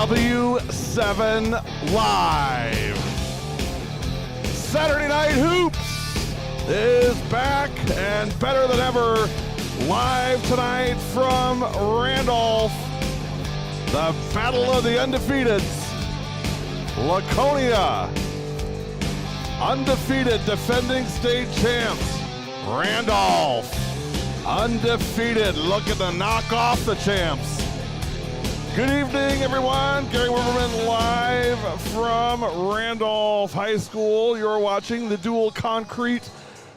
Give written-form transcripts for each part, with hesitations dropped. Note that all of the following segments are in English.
W7 Live. Saturday Night Hoops is back and better than ever. Live tonight from Randolph. The Battle of the Undefeateds. Laconia, undefeated defending state champs. Randolph, undefeated, looking to knock off the champs. Good evening, everyone. Gary Wilberman live from Randolph High School. You're watching the Duel Concrete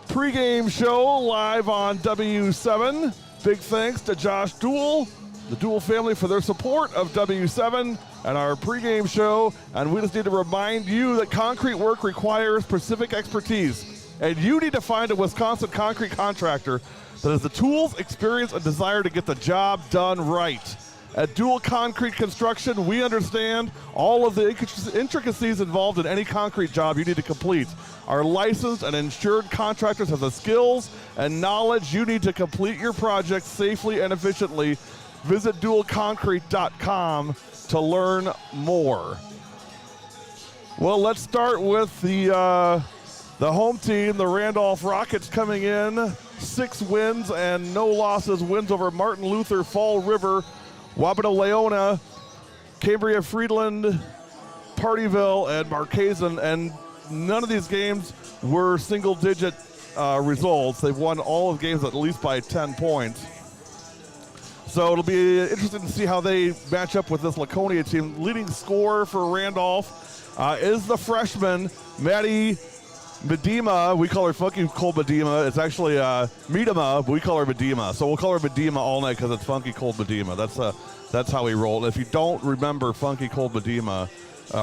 pregame show live on W7. Big thanks to Josh Duel, the Duel family, for their support of W7 and our pregame show. And we just need to remind you that concrete work requires specific expertise. And you need to find a Wisconsin concrete contractor that has the tools, experience, and desire to get the job done right. At Duel Concrete Construction, we understand all of the intricacies involved in any concrete job you need to complete. Our licensed and insured contractors have the skills and knowledge you need to complete your project safely and efficiently. Visit duelconcrete.com to learn more. Well, let's start with the home team, the Randolph Rockets, coming in 6 wins and no losses. Wins over Martin Luther, Fall River, Wabena Leona, Cambria Friedland, Partyville, and Marquezan, and none of these games were single-digit results. They've won all of the games at least by 10 points. So it'll be interesting to see how they match up with this Laconia team. Leading scorer for Randolph is the freshman, Maddie Medema. We call her Funky Cold Medema. It's actually Medema, but we call her Medema. So we'll call her Medema all night because it's Funky Cold Medema. That's how we roll. And if you don't remember Funky Cold Medema,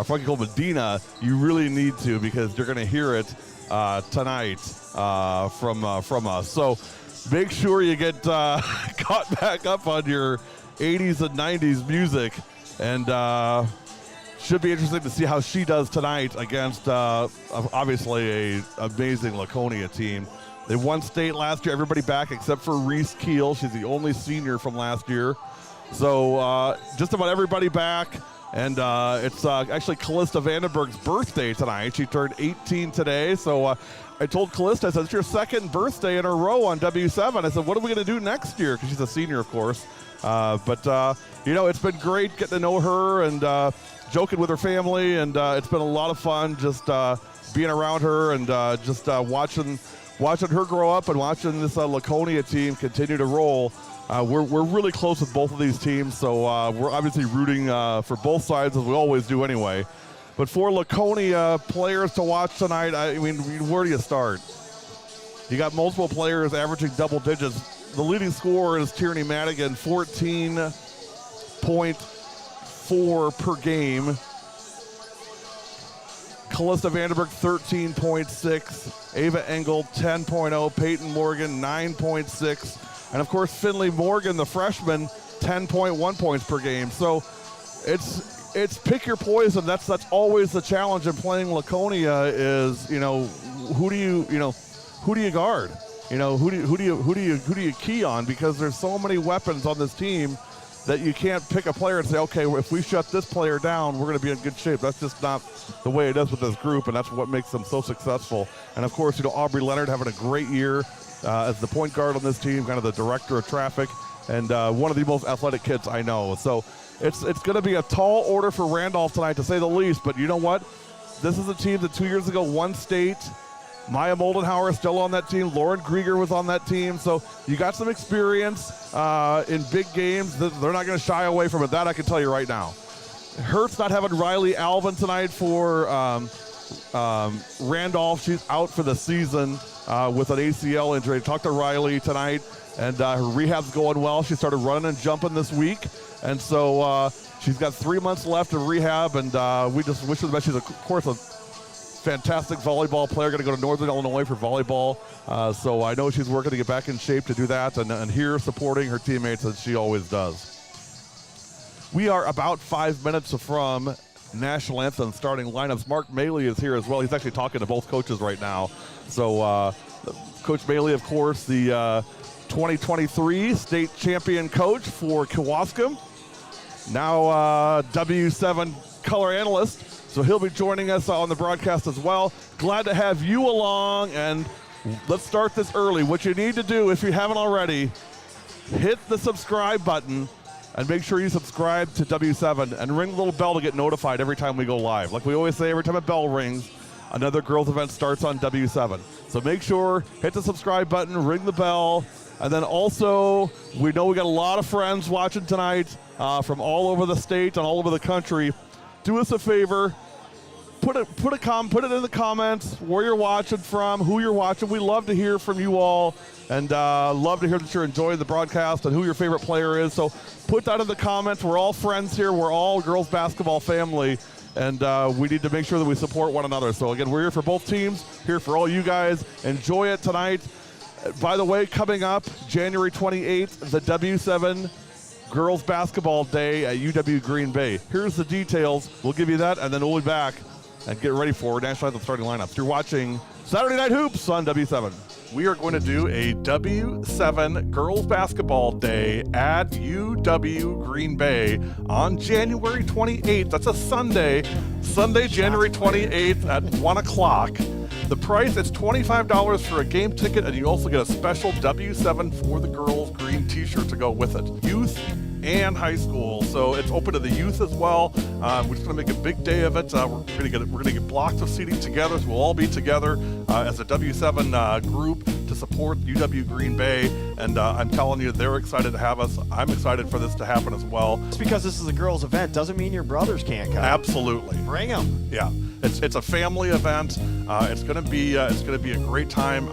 Funky Cold Medina, you really need to, because you're going to hear it tonight from us. So make sure you get caught back up on your 80s and 90s music, and should be interesting to see how she does tonight against obviously a amazing Laconia team. They won state last year, everybody back except for Reese Keel. She's the only senior from last year. So just about everybody back. And it's actually Callista Vandenberg's birthday tonight. She turned 18 today. So I told Callista, I said, it's your second birthday in a row on W7. I said, what are we going to do next year? Because she's a senior, of course. But you know, it's been great getting to know her and joking with her family. And it's been a lot of fun just being around her and just watching her grow up and watching this Laconia team continue to roll. We're really close with both of these teams, so we're obviously rooting for both sides, as we always do anyway. But for Laconia players to watch tonight, I mean, where do you start? You got multiple players averaging double digits. The leading scorer is Tierney Madigan, 14.4 per game. Callista Vandenberg, 13.6. Ava Engel, 10.0. Peyton Morgan, 9.6. And, of course, Finley Morgan, the freshman, 10.1 points per game. So it's pick your poison. That's always the challenge in playing Laconia is, you know, who do you guard? You know, who do you key on? Because there's so many weapons on this team that you can't pick a player and say, okay, if we shut this player down, we're going to be in good shape. That's just not the way it is with this group, and that's what makes them so successful. And, of course, you know, Aubrey Leonard having a great year as the point guard on this team, kind of the director of traffic, and one of the most athletic kids I know. So it's going to be a tall order for Randolph tonight, to say the least. But you know what? This is a team that 2 years ago won state. Maya Moldenhauer is still on that team. Lauren Grieger was on that team. So you got some experience in big games. They're not going to shy away from it. That I can tell you right now. Hurts not having Riley Alvin tonight for Randolph. She's out for the season with an ACL injury. Talked to Riley tonight, and her rehab's going well. She started running and jumping this week, and so she's got 3 months left of rehab, and we just wish her the best. She's, of course, a fantastic volleyball player, going to go to Northern Illinois for volleyball. So I know she's working to get back in shape to do that, and here supporting her teammates as she always does. We are about 5 minutes from National Anthem starting lineups. Mark Maley is here as well. He's actually talking to both coaches right now. So Coach Maley, of course, the 2023 state champion coach for Kewaskum. now W7 color analyst. So he'll be joining us on the broadcast as well. Glad to have you along, and let's start this early. What you need to do, if you haven't already, hit the subscribe button and make sure you subscribe to W7 and ring the little bell to get notified every time we go live. Like we always say, every time a bell rings, another girls event starts on W7. So make sure, hit the subscribe button, ring the bell, and then also, we know we got a lot of friends watching tonight from all over the state and all over the country. Do us a favor, put it in the comments where you're watching from, who you're watching. We love to hear from you all, and love to hear that you're enjoying the broadcast and who your favorite player is. So put that in the comments. We're all friends here. We're all girls basketball family, and we need to make sure that we support one another. So again, we're here for both teams, here for all you guys. Enjoy it tonight. By the way, coming up January 28th, the W7 Girls Basketball Day at UW Green Bay. Here's the details. We'll give you that, and then we'll be back and get ready for National Anthem starting lineups. You're watching Saturday Night Hoops on W7. We are going to do a W7 Girls Basketball Day at UW Green Bay on January 28th. That's a Sunday, January 28th at 1 o'clock. The price is $25 for a game ticket, and you also get a special W7 for the girls green t-shirt to go with it. Youth and high school, so it's open to the youth as well. We're just going to make a big day of it. We're going to get blocks of seating together, so we'll all be together as a W7 group to support UW Green Bay, and I'm telling you, they're excited to have us. I'm excited for this to happen as well. Just because this is a girls' event doesn't mean your brothers can't come. Absolutely, bring them. Yeah, it's a family event. It's going to be a great time.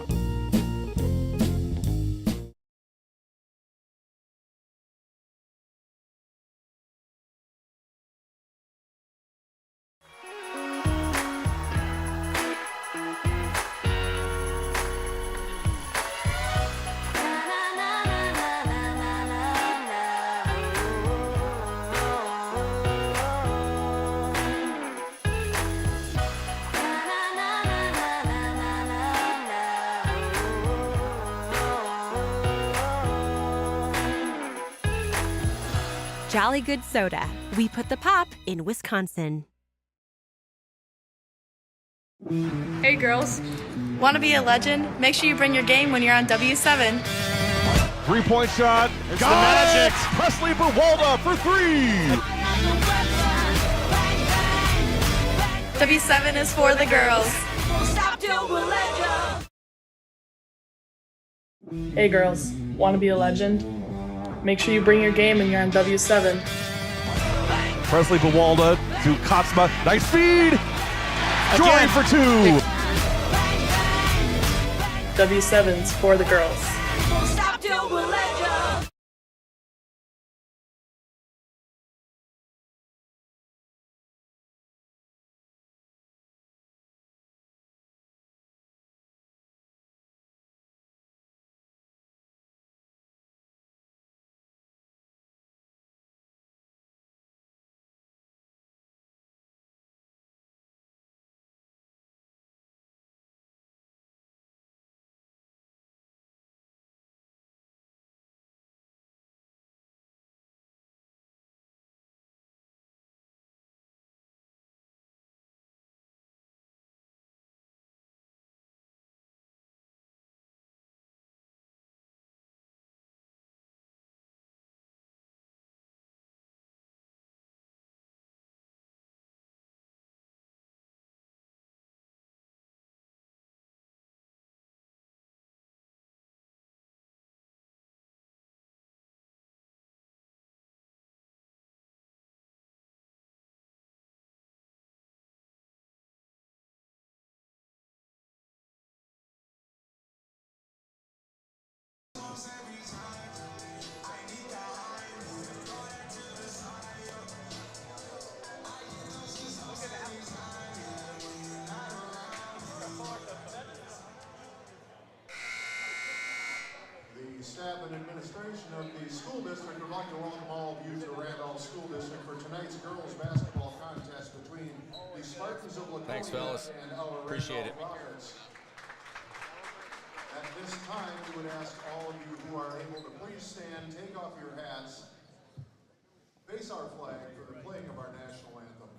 Jolly Good Soda. We put the pop in Wisconsin. Hey girls, want to be a legend? Make sure you bring your game when you're on W7. Three-point shot. It's the magic. Presley Buwalda for three. W7 is for the girls. Hey girls, want to be a legend? Make sure you bring your game when you're on W7. Presley Buwalda to Kotzma. Nice feed. Joy for two. W7's for the girls. The staff and administration of the school district would like to welcome all of you to Randolph School District for tonight's girls basketball contest between the Spartans of Laconia and our Appreciate it. Rockets. At this time, we would ask all of you who are able to please stand, take off your hats. face our flag for the playing of our national anthem.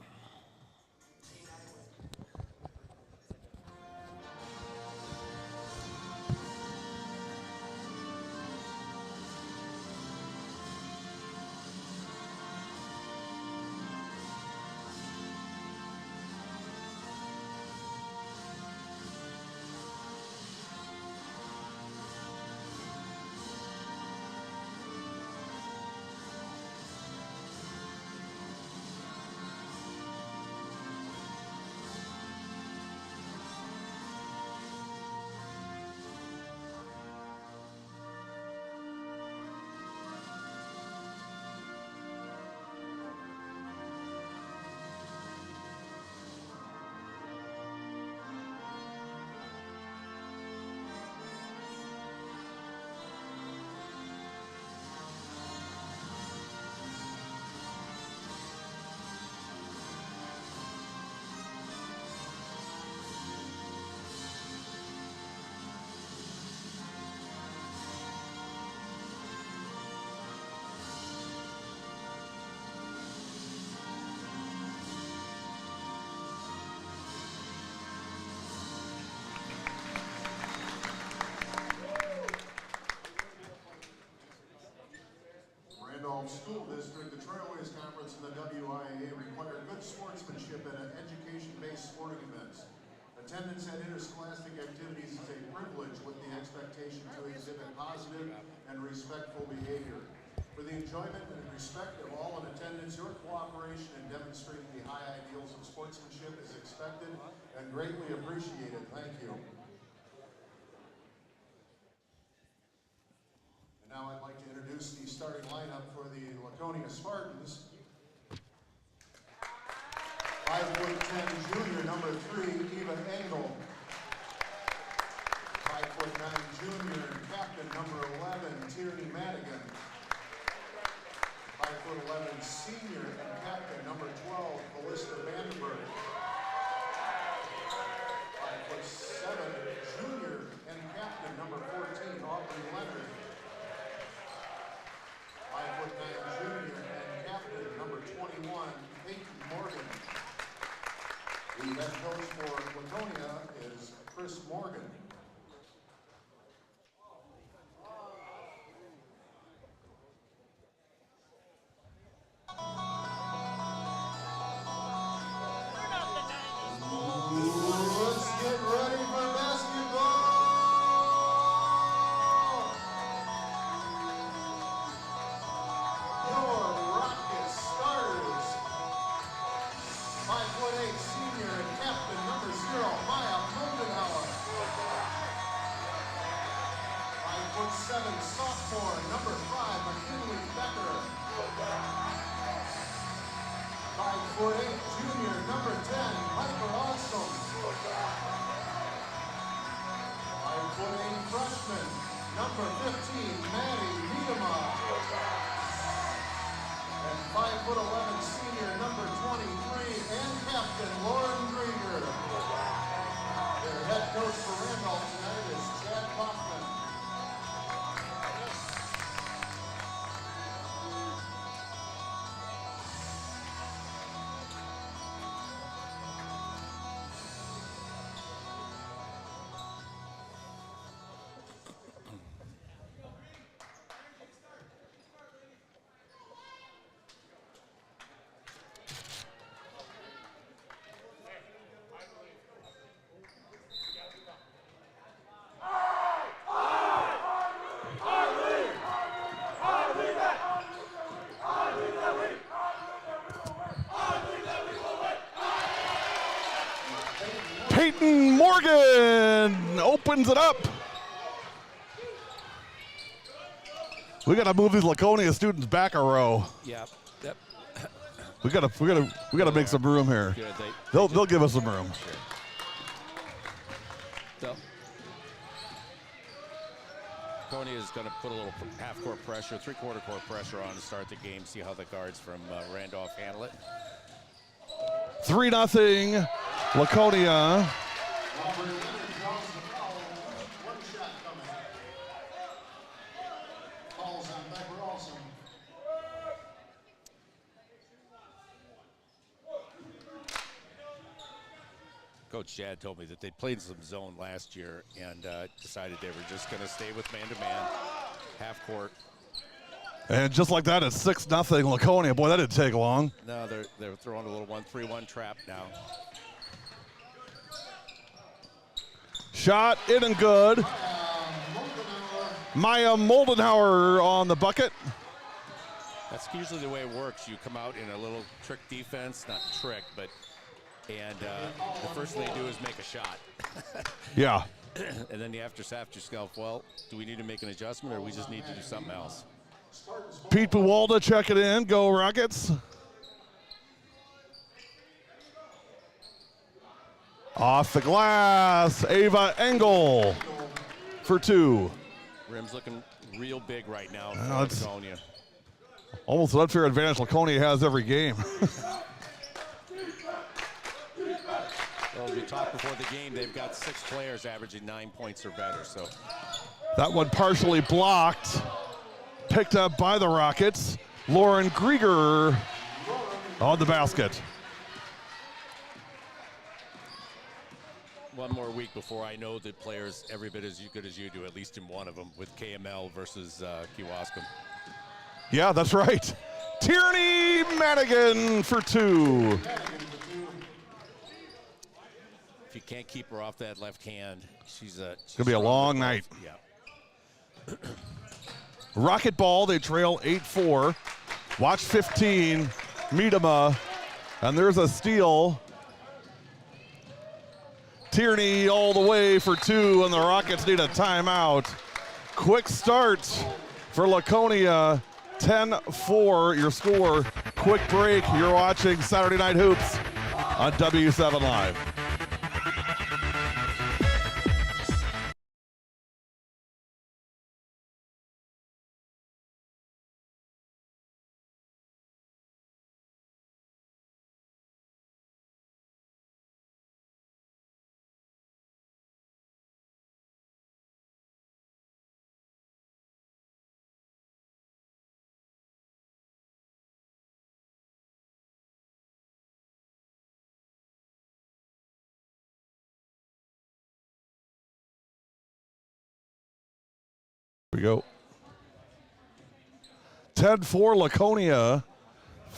Randolph School District, the Trailways Conference, and the WIAA require good sportsmanship at education-based sporting events. Attendance at interscholastic activities is a privilege with the expectation to exhibit positive and respectful behavior. For the enjoyment and respect of all in attendance, your cooperation in demonstrating the high ideals of sportsmanship is expected and greatly appreciated. Thank you. Now I'd like to introduce the starting lineup for the Laconia Spartans. 5'10" junior, number 3, Eva Engel. 5'9" junior and captain, number 11, Tierney Madigan. 5'11" senior and captain, number 12, Callista Vandenberg. 5'7" junior and captain, number 14, Aubrey Leonard. 5'9" junior and captain, number 21, Peyton Morgan. The head coach for Laconia is Chris Morgan. Let's get ready for basketball! Your Rocket starters. 5'8" senior and captain, number 0, Maya Mundenauer. 5'7" sophomore, number 5, McKinley Becker. 5'8" junior, number 10, Piper Alstom. 5'8" freshman, number 15, Maddie Wiedema. And 5'11" senior, number 23, and captain Lauren Grieger. Their head coach for Randolph tonight is Chad Kaufman. Peyton Morgan opens it up. We gotta move these Laconia students back a row. Yep. We gotta make some room here. Good. They'll give us some room. Sure. So, Laconia is going to put a little half-court pressure, three-quarter court pressure on to start the game. See how the guards from Randolph handle it. 3-0 Laconia. Coach Chad told me that they played some zone last year and decided they were just going to stay with man-to-man, half court. And just like that, it's 6-0 Laconia. Boy, that didn't take long. No, they're throwing a little 1-3-1 trap now. Shot in and good. Maya Moldenhauer on the bucket. That's usually the way it works. You come out in a little trick defense, not trick, but and the first thing they do is make a shot. Yeah. And then you have to ask yourself, well, do we need to make an adjustment or we just need to do something else? Pete Buwalda checking in. Go Rockets. Off the glass, Ava Engel for 2. Rim's looking real big right now for That's Laconia. almost an unfair advantage Laconia has every game. Well, we talked before the game, they've got 6 players averaging 9 points or better. So That one partially blocked. Picked up by the Rockets. Lauren Grieger on the basket. one more week before I know the players every bit as good as you do, at least in one of them, with KML versus Kewaskum. Yeah, that's right. Tierney Madigan for 2. If you can't keep her off that left hand, she's Gonna be a long night. Yeah. Rocket ball, they trail 8-4. Watch 15, Miedema, and there's a steal. Tierney all the way for 2, and the Rockets need a timeout. Quick start for Laconia, 10-4 your score. Quick break, you're watching Saturday Night Hoops on W7 Live. Here we go. 10-4 Laconia,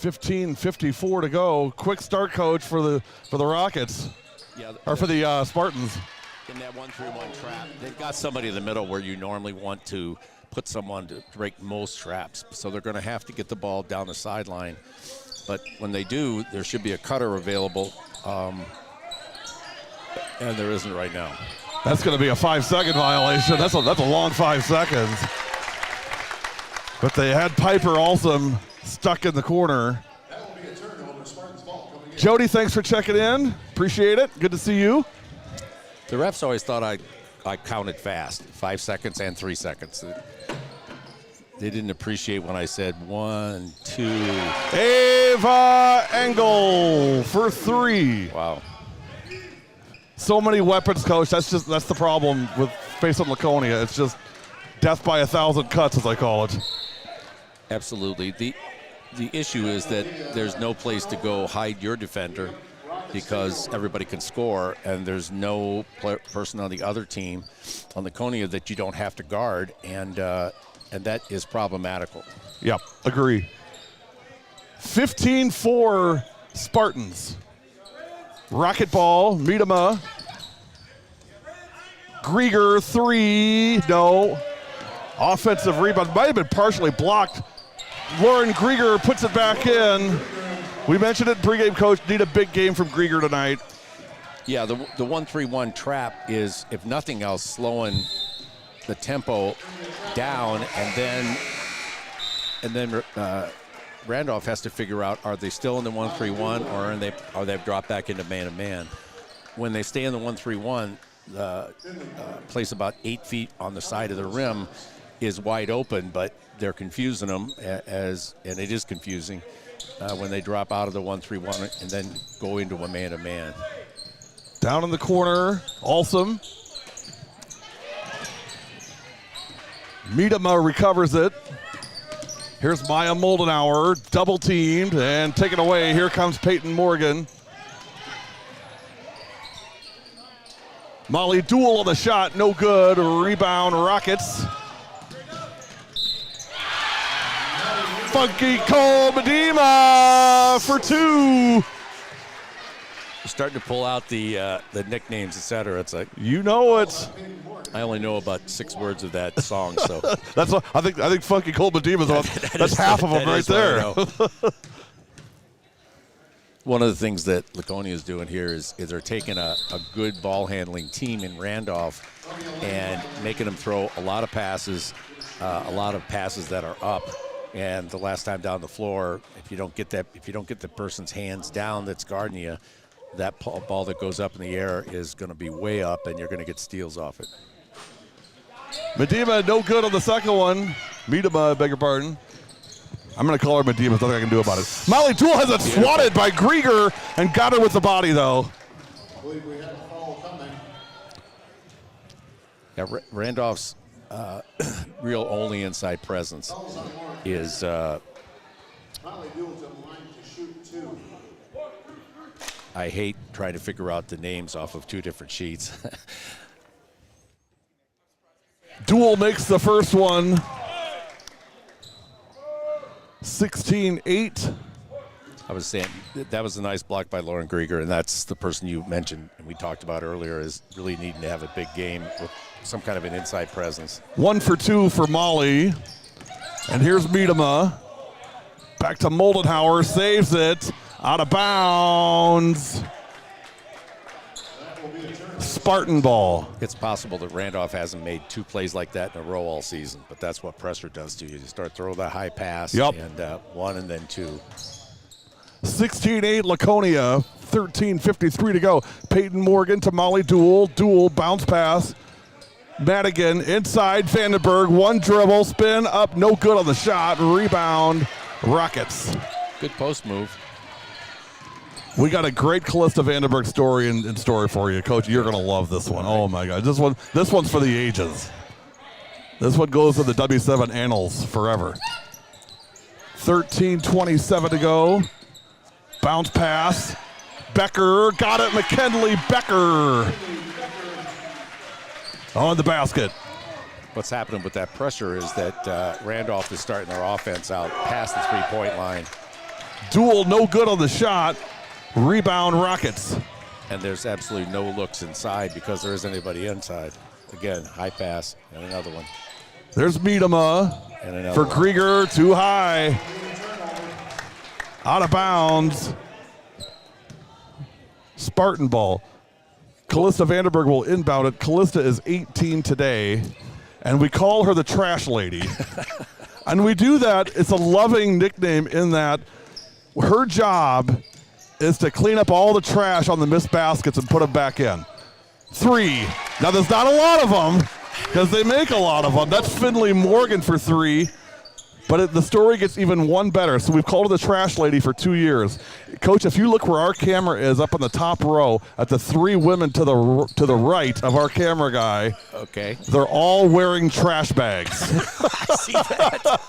15:54 to go. Quick start, coach, for the Rockets, Yeah, or for the Spartans. in that 1-3-1 trap, they've got somebody in the middle where you normally want to put someone to break most traps. So they're going to have to get the ball down the sideline. But when they do, there should be a cutter available, and there isn't right now. That's going to be a 5-second violation. That's a long 5 seconds. But they had Piper Alsum stuck in the corner. Jody, thanks for checking in. Appreciate it. Good to see you. The refs always thought I counted fast, 5 seconds and 3 seconds. They didn't appreciate when I said 1, 2. Ava Engel for 3. Wow. So many weapons, coach. That's the problem with facing Laconia. It's just death by 1,000 cuts, as I call it. Absolutely. The issue is that there's no place to go hide your defender because everybody can score, and there's no person on the other team on Laconia that you don't have to guard, and that is problematical. Yep, agree. 15-4 Spartans. Rocket ball, Miedema. Grieger, 3, no. Offensive rebound, might have been partially blocked. Lauren Grieger puts it back in. We mentioned it, pregame coach, need a big game from Grieger tonight. Yeah, the 1-3-1 trap is, if nothing else, slowing the tempo down, and then Randolph has to figure out, are they still in the 1-3-1 or are they dropped back into man-to-man? When they stay in the 1-3-1, the place about 8 feet on the side of the rim is wide open, but they're confusing them, and it is confusing when they drop out of the 1-3-1 and then go into a man-to-man. Down in the corner, Alsum. Miedema recovers it. Here's Maya Moldenhauer, double teamed and taken away. Here comes Peyton Morgan. Molly Duel on the shot, no good. Rebound, Rockets. Funky Cole Medema for 2. We're starting to pull out the nicknames, etc. It's like, You know it. I only know about 6 words of that song, so That's what I think Funky Cole Medema's on. That's half of them right there. One of the things that Laconia is doing here is they're taking a good ball handling team in Randolph and making them throw a lot of passes that are up. And the last time down the floor, if you don't get the person's hands down that's guarding you, that ball that goes up in the air is going to be way up, and you're going to get steals off it. Medema, no good on the second one. Medema, beg your pardon. I'm going to call her Medema. There's nothing I can do about it. Molly Duel has it swatted by Grieger and got her with the body, though. I believe we have a foul coming. Yeah, Randolph's real only inside presence is Molly Duel's in line to shoot 2. I hate trying to figure out the names off of 2 different sheets. Duel makes the first one. 16-8. I was saying that was a nice block by Lauren Grieger, and that's the person you mentioned and we talked about earlier is really needing to have a big game with some kind of an inside presence. 1 for 2 for Molly. And here's Medema. Back to Moldenhauer, saves it. Out of bounds. Spartan ball. It's possible that Randolph hasn't made 2 plays like that in a row all season, but that's what pressure does to you. You start throwing that high pass and 1 and then 2. 16-8 Laconia, 13:53 to go. Peyton Morgan to Molly Duel. Duel, bounce pass. Madigan inside Vandenberg. 1 dribble, spin up, no good on the shot. Rebound, Rockets. Good post move. We got a great Callista Vandenberg story in story for you, Coach. You're gonna love this one. Oh my God, this one's for the ages. This one goes to the W7 annals forever. 13:27 to go. Bounce pass. Becker got it. McKinley Becker on the basket. What's happening with that pressure is that Randolph is starting their offense out past the 3-point line. Duel, no good on the shot. Rebound, Rockets. And there's absolutely no looks inside because there isn't anybody inside. Again, high pass and another one. There's Medema And another for one. Grieger, too high. Out of bounds. Spartan ball. Callista Vandenberg will inbound it. Callista is 18 today, and we call her the trash lady. And we do that, it's a loving nickname in that her job is to clean up all the trash on the missed baskets and put them back in. 3. Now, there's not a lot of them because they make a lot of them. That's Finley Morgan for 3. But the story gets even one better. So we've called her the trash lady for 2 years. Coach, if you look where our camera is up on the top row at the 3 women to the right of our camera guy, Okay. they're all wearing trash bags. I see that.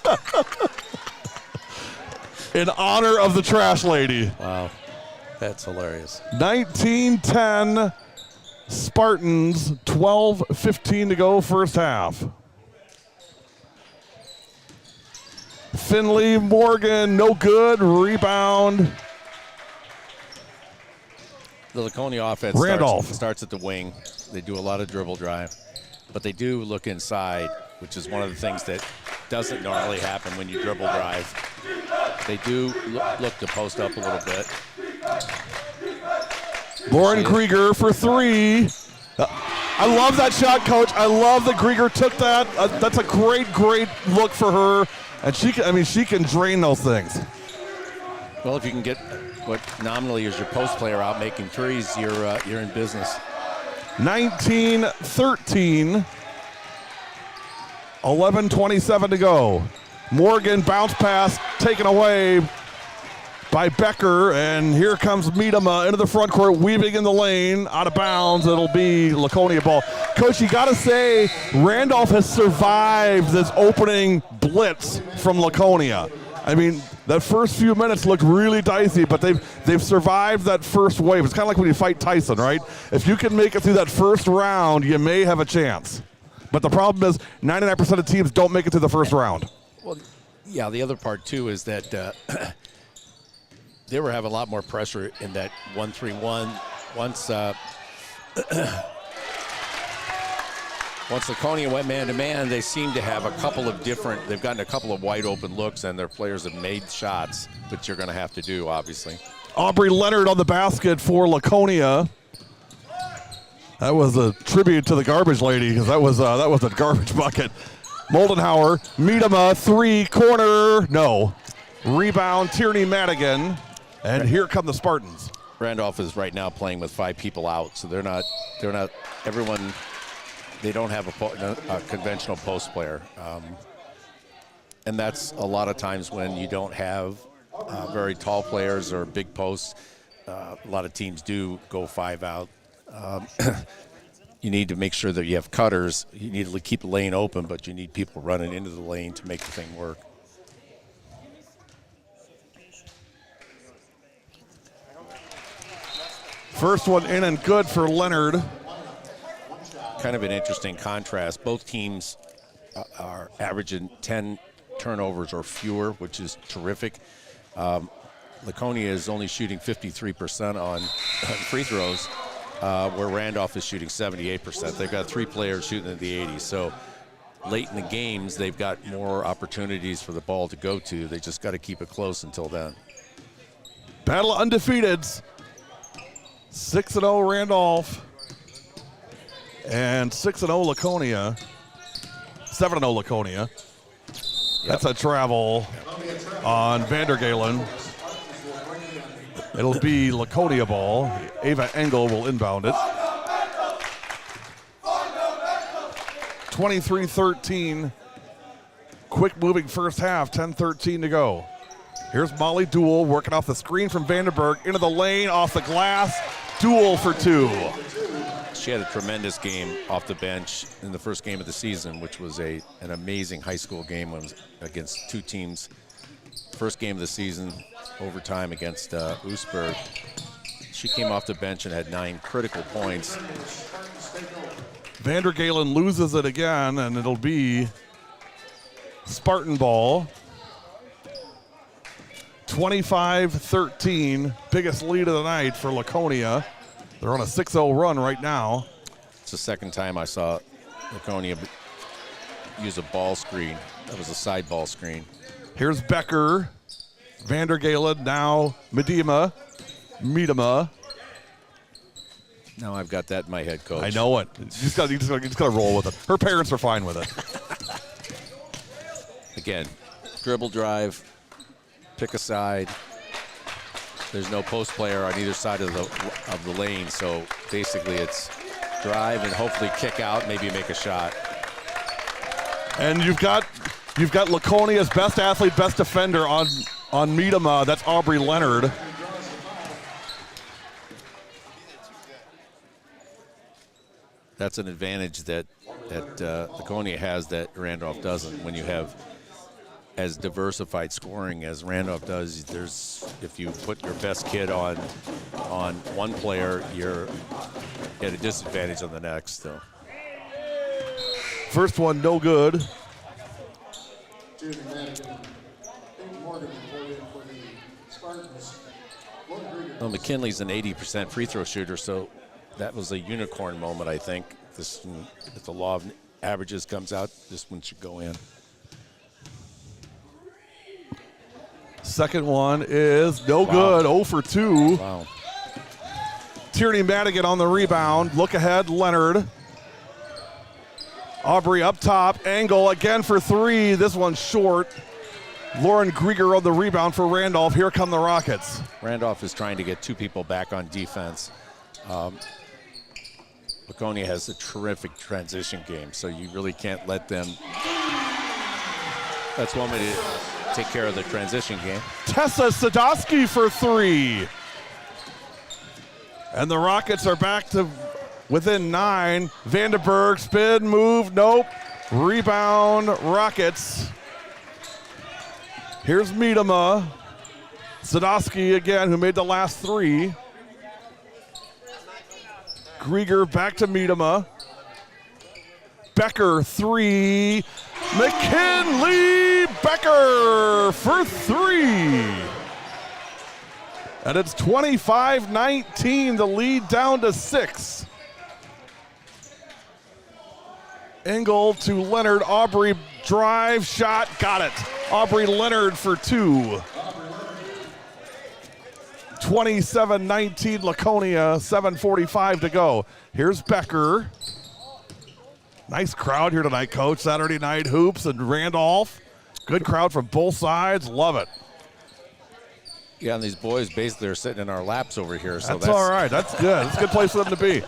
In honor of the trash lady. Wow. That's hilarious. 19-10 Spartans, 12:15 to go first half. Finley Morgan, no good. Rebound. The Laconia offense Randolph. starts at the wing. They do a lot of dribble drive, but they do look inside, which is one of the things that doesn't normally happen when you dribble drive. They do look to post up a little bit. Lauren Grieger for 3. I love that shot, Coach. I love that Grieger took that. That's a great look for her. And she can drain those things. Well, if you can get what nominally is your post player out making threes, you're in business. 19-13. 11:27 to go. Morgan bounce pass taken away by Becker, and here comes Medema into the front court, weaving in the lane, out of bounds. It'll be Laconia ball. Coach, you got to say, Randolph has survived this opening blitz from Laconia. I mean, that first few minutes looked really dicey, but they've survived that first wave. It's kind of like when you fight Tyson, right? If you can make it through that first round, you may have a chance. But the problem is 99% of teams don't make it to the first round. Well, yeah, the other part, too, is that they were having a lot more pressure in that 1-3-1. Once Laconia went man-to-man, they seem to have they've gotten a couple of wide open looks, and their players have made shots, which you're going to have to do, obviously. Aubrey Leonard on the basket for Laconia. That was a tribute to the garbage lady, because that was a garbage bucket. Moldenhauer, Miedema, 3, corner, no. Rebound, Tierney Madigan, and here come the Spartans. Randolph is right now playing with 5 people out, so they're not everyone. They don't have a conventional post player, and that's a lot of times when you don't have very tall players or big posts. A lot of teams do go 5 out. You need to make sure that you have cutters. You need to keep the lane open, but you need people running into the lane to make the thing work. First one in and good for Leonard. Kind of an interesting contrast. Both teams are averaging 10 turnovers or fewer, which is terrific. Laconia is only shooting 53% on free throws, where Randolph is shooting 78%. They've got 3 players shooting in the 80s. So late in the games, they've got more opportunities for the ball to go to. They just got to keep it close until then. Battle of undefeateds. 6-0 Randolph. And 6-0 Laconia. 7-0 Laconia. That's a travel on Vandergalen. It'll be Laconia ball. Ava Engel will inbound it. 23-13. Quick moving first half, 10-13 to go. Here's Molly Duel working off the screen from Vandenberg into the lane, off the glass. Duel for 2. She had a tremendous game off the bench in the first game of the season, which was an amazing high school game against 2 teams. First game of the season, overtime against Oostburg. She came off the bench and had 9 critical points. Vandergalen loses it again, and it'll be Spartan ball. 25-13, biggest lead of the night for Laconia. They're on a 6-0 run right now. It's the second time I saw Laconia use a ball screen. That was a side ball screen. Here's Becker, Vandergalen, now Miedema. Now I've got that in my head, Coach. I know it. You just got to roll with it. Her parents are fine with it. Again, dribble drive, pick a side. There's no post player on either side of the lane, so basically it's drive and hopefully kick out, maybe make a shot. And you've got Laconia's best athlete, best defender on Miedema. That's Aubrey Leonard. That's an advantage that Laconia has that Randolph doesn't. When you have as diversified scoring as Randolph does, if you put your best kid on one player, you're at a disadvantage on the next. So. First one, no good. Well, McKinley's an 80% free throw shooter, so that was a unicorn moment, I think. If the law of averages comes out, this one should go in. Second one is no good, 0 for 2. Wow. Tierney Madigan on the rebound. Look ahead, Leonard. Aubrey up top, Angle again for 3. This one's short. Lauren Grieger on the rebound for Randolph. Here come the Rockets. Randolph is trying to get 2 people back on defense. Laconia has a terrific transition game, so you really can't let them. That's one way to take care of the transition game. Tessa Sadowski for 3. And the Rockets are back to within 9. Vandenberg, spin, move, nope. Rebound, Rockets. Here's Miedema. Sadowski again, who made the last three. Grieger back to Miedema. Becker, three. McKinley Becker for three. And it's 25-19, the lead down to 6. Engel to Leonard. Aubrey drive shot, got it. Aubrey Leonard for two. 27-19 Laconia, 7:45 to go. Here's Becker. Nice crowd here tonight, Coach. Saturday night hoops and Randolph. Good crowd from both sides. Love it. Yeah, and these boys basically are sitting in our laps over here. So That's all right. That's good. It's a good place for them to be.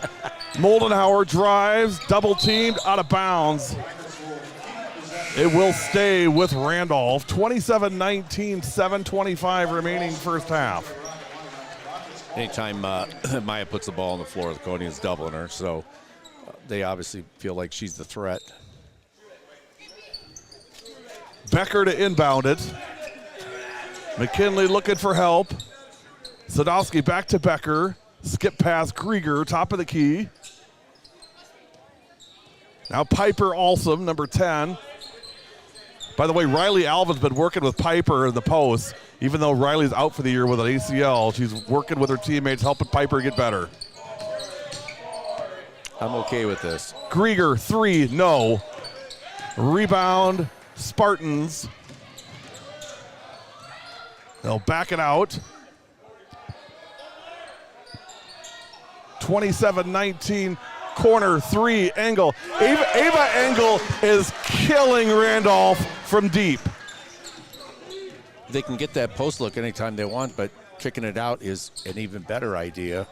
Moldenhauer drives, double teamed, out of bounds. It will stay with Randolph. 27-19, 7:25 remaining first half. Anytime Maya puts the ball on the floor, Laconia is doubling her. So they obviously feel like she's the threat. Becker to inbound it. McKinley looking for help. Sadowski back to Becker. Skip past Grieger, top of the key. Now Piper Alsom, number 10. By the way, Riley Alvin's been working with Piper in the post. Even though Riley's out for the year with an ACL, she's working with her teammates, helping Piper get better. I'm okay with this. Grieger, three, no. Rebound, Spartans. They'll back it out. 27-19, corner three, Engel. Ava Engel is killing Randolph from deep. They can get that post look anytime they want, but kicking it out is an even better idea.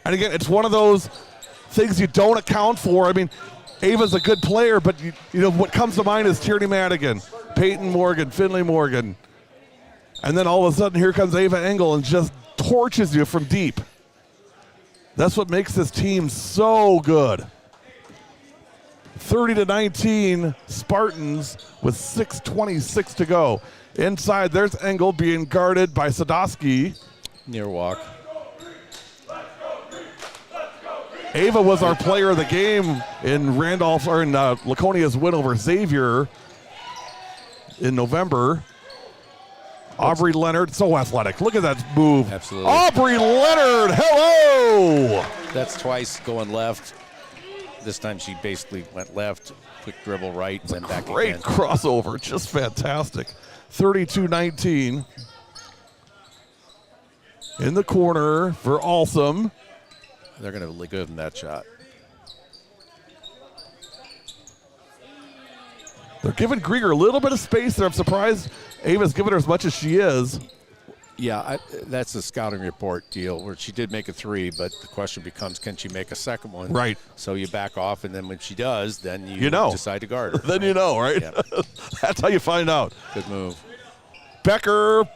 And again, it's one of those things you don't account for. I mean, Ava's a good player, but you know what comes to mind is Tierney Madigan, Peyton Morgan, Finley Morgan. And then all of a sudden, here comes Ava Engel and just torches you from deep. That's what makes this team so good. 30-19, Spartans with 6:26 to go. Inside, there's Engel being guarded by Sadowski. Near walk. Ava was our player of the game in Randolph, or in Laconia's win over Xavier in November. Aubrey Leonard, so athletic. Look at that move. Absolutely. Aubrey Leonard, hello! That's twice going left. This time she basically went left, quick dribble right, and then back Great again. crossover, just fantastic. 32-19. In the corner for Alsom. They're going to give them that shot. They're giving Grieger a little bit of space there. I'm surprised Ava's giving her as much as she is. Yeah, that's a scouting report deal where she did make a three, but the question becomes, can she make a second one? Right. So you back off, and then when she does, then you decide to guard her. Then you know, right? Yeah. That's how you find out. Good move. Becker,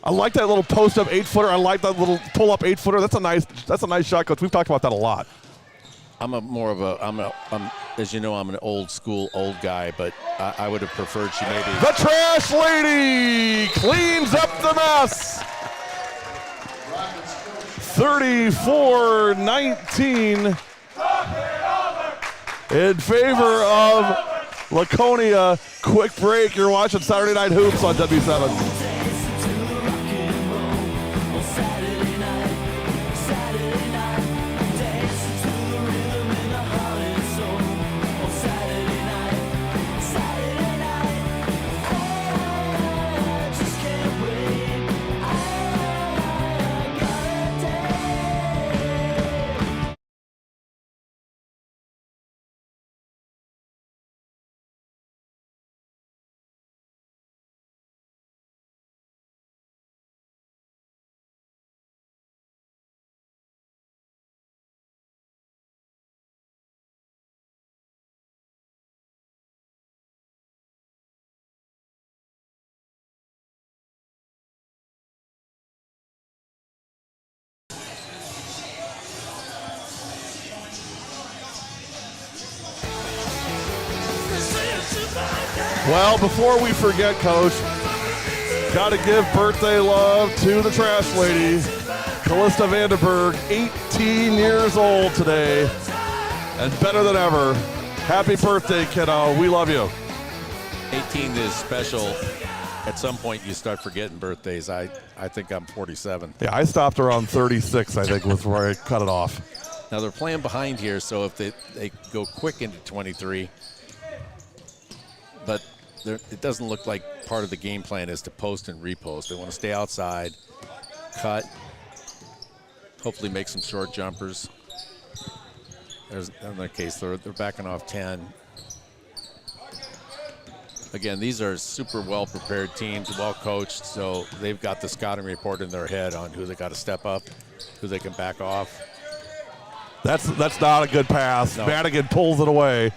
I like that little post-up 8-footer. I like that little pull-up 8-footer. That's a nice shot, Coach. We've talked about that a lot. As you know, I'm an old school, old guy, but I would have preferred she maybe. The trash lady cleans up the mess. 34-19 in favor of Laconia. Quick break. You're watching Saturday Night Hoops on W7. Well, before we forget, Coach, Got to give birthday love to the trash lady, Callista Vandenberg, 18 years old today, and better than ever. Happy birthday, kiddo. We love you. 18 is special. At some point, you start forgetting birthdays. I think I'm 47. Yeah, I stopped around 36, I think, was where I cut it off. Now, they're playing behind here, so if they go quick into 23, but it doesn't look like part of the game plan is to post and repost. They want to stay outside, cut, hopefully make some short jumpers. There's another case. They're backing off 10. Again, these are super well-prepared teams, well-coached, so they've got the scouting report in their head on who they got to step up, who they can back off. That's not a good pass. No. Madigan pulls it away.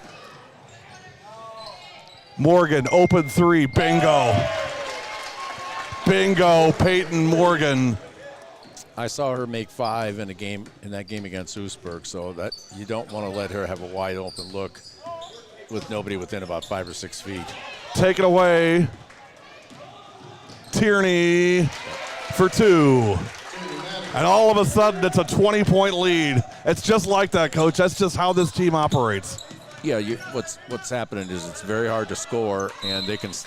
Morgan, open three, bingo. Bingo, Peyton Morgan. I saw her make 5 in that game against Oostburg, so that you don't want to let her have a wide open look with nobody within about 5 or 6 feet. Take it away. Tierney for 2. And all of a sudden, it's a 20-point lead. It's just like that, Coach. That's just how this team operates. Yeah, what's happening is it's very hard to score, and it's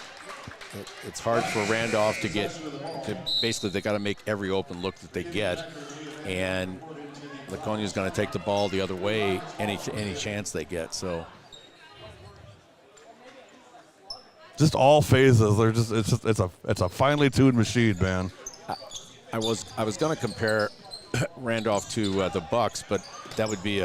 hard for Randolph basically they got to make every open look that they get, and Laconia's going to take the ball the other way any chance they get. So just all phases. They're just it's a finely tuned machine, man. I was going to compare Randolph to the Bucks, but that would be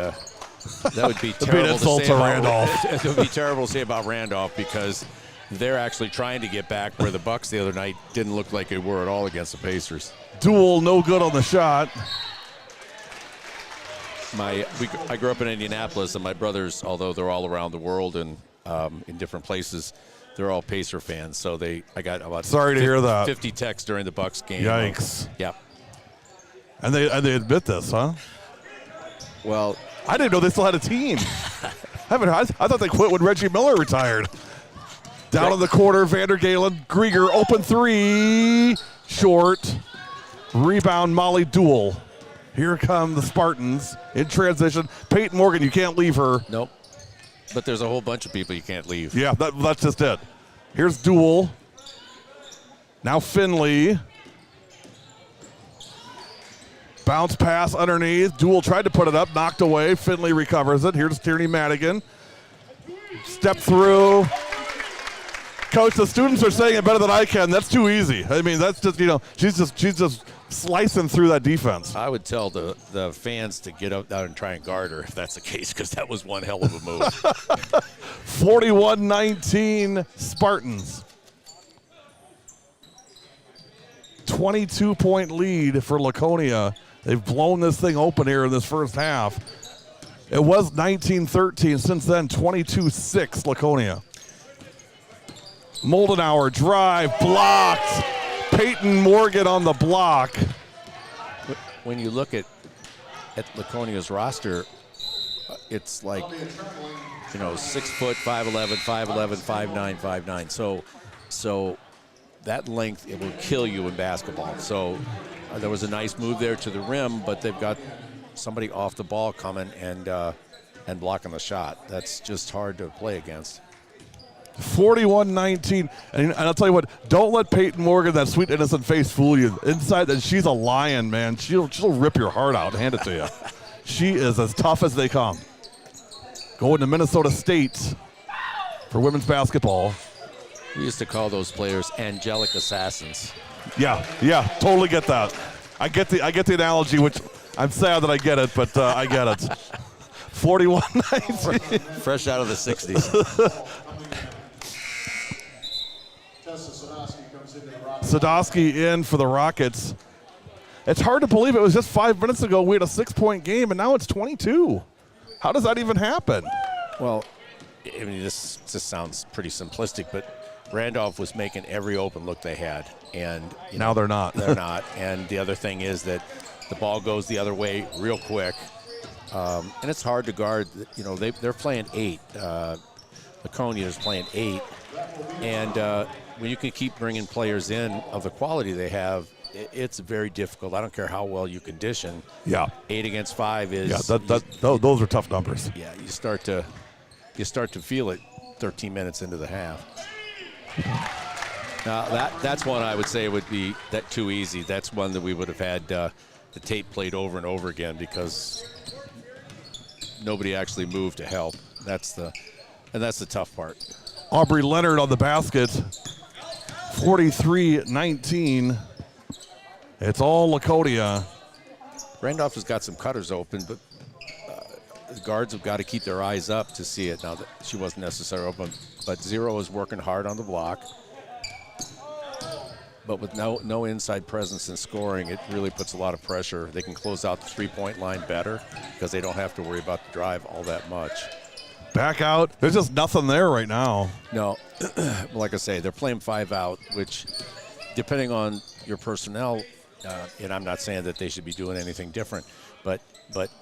terrible to say about Randolph. It would be terrible to say about Randolph because they're actually trying to get back where the Bucks the other night didn't look like they were at all against the Pacers. Duel, no good on the shot. I grew up in Indianapolis, and my brothers, although they're all around the world and in different places, they're all Pacer fans. So I got about Sorry to hear that. 50 texts during the Bucks game. Yikes. Yeah. And they admit this, huh? Well, I didn't know they still had a team. I thought they quit when Reggie Miller retired. Down in the corner, Vandergalen, Grieger, open 3, short. Rebound, Molly Duel. Here come the Spartans in transition. Peyton Morgan, you can't leave her. Nope. But there's a whole bunch of people you can't leave. Yeah, that's just it. Here's Duel. Now Finley. Bounce pass underneath. Duel tried to put it up, knocked away. Finley recovers it. Here's Tierney Madigan. Step through. Coach, the students are saying it better than I can. That's too easy. I mean, that's just, she's just slicing through that defense. I would tell the fans to get out and try and guard her if that's the case, because that was one hell of a move. 41-19 Spartans. 22-point lead for Laconia. They've blown this thing open here in this first half. It was 19-13. Since then, 22-6 Laconia. Moldenauer drive, blocked. Peyton Morgan on the block. When you look at Laconia's roster, it's like, 6 foot, 5'11", 5'11", 5'9", 5'9". So that length, it will kill you in basketball. So there was a nice move there to the rim, but they've got somebody off the ball coming and blocking the shot. That's just hard to play against. 41-19, and I'll tell you what, don't let Peyton Morgan, that sweet innocent face, fool you. Inside that, she's a lion, man. She'll rip your heart out and hand it to you. She is as tough as they come. Going to Minnesota State for women's basketball. We used to call those players angelic assassins. Yeah, totally get that. I get the analogy, which I'm sad that I get it, but I get it. 41-19. Fresh out of the 60s. Sadowski in for the Rockets. It's hard to believe it was just 5 minutes ago we had a 6-point game, and now it's 22. How does that even happen? Well, I mean, this just sounds pretty simplistic, but Randolph was making every open look they had, and now they're not. They're not. And the other thing is that the ball goes the other way real quick, and it's hard to guard. They're playing 8. Laconia is playing 8. And when you can keep bringing players in of the quality they have, it's very difficult. I don't care how well you condition. Yeah. 8 against 5 is. Yeah, those are tough numbers. Yeah, you start to feel it 13 minutes into the half. Now that's one I would say would be that too easy. That's one that we would have had the tape played over and over again because nobody actually moved to help. That's the tough part. Aubrey Leonard on the basket. 43-19. It's all Laconia. Randolph has got some cutters open, but the guards have got to keep their eyes up to see it. Now that she wasn't necessarily open, but Zero is working hard on the block. But with no inside presence in scoring, it really puts a lot of pressure. They can close out the three-point line better because they don't have to worry about the drive all that much. Back out. There's just nothing there right now. No, like I say, they're playing 5 out, which depending on your personnel, and I'm not saying that they should be doing anything different, but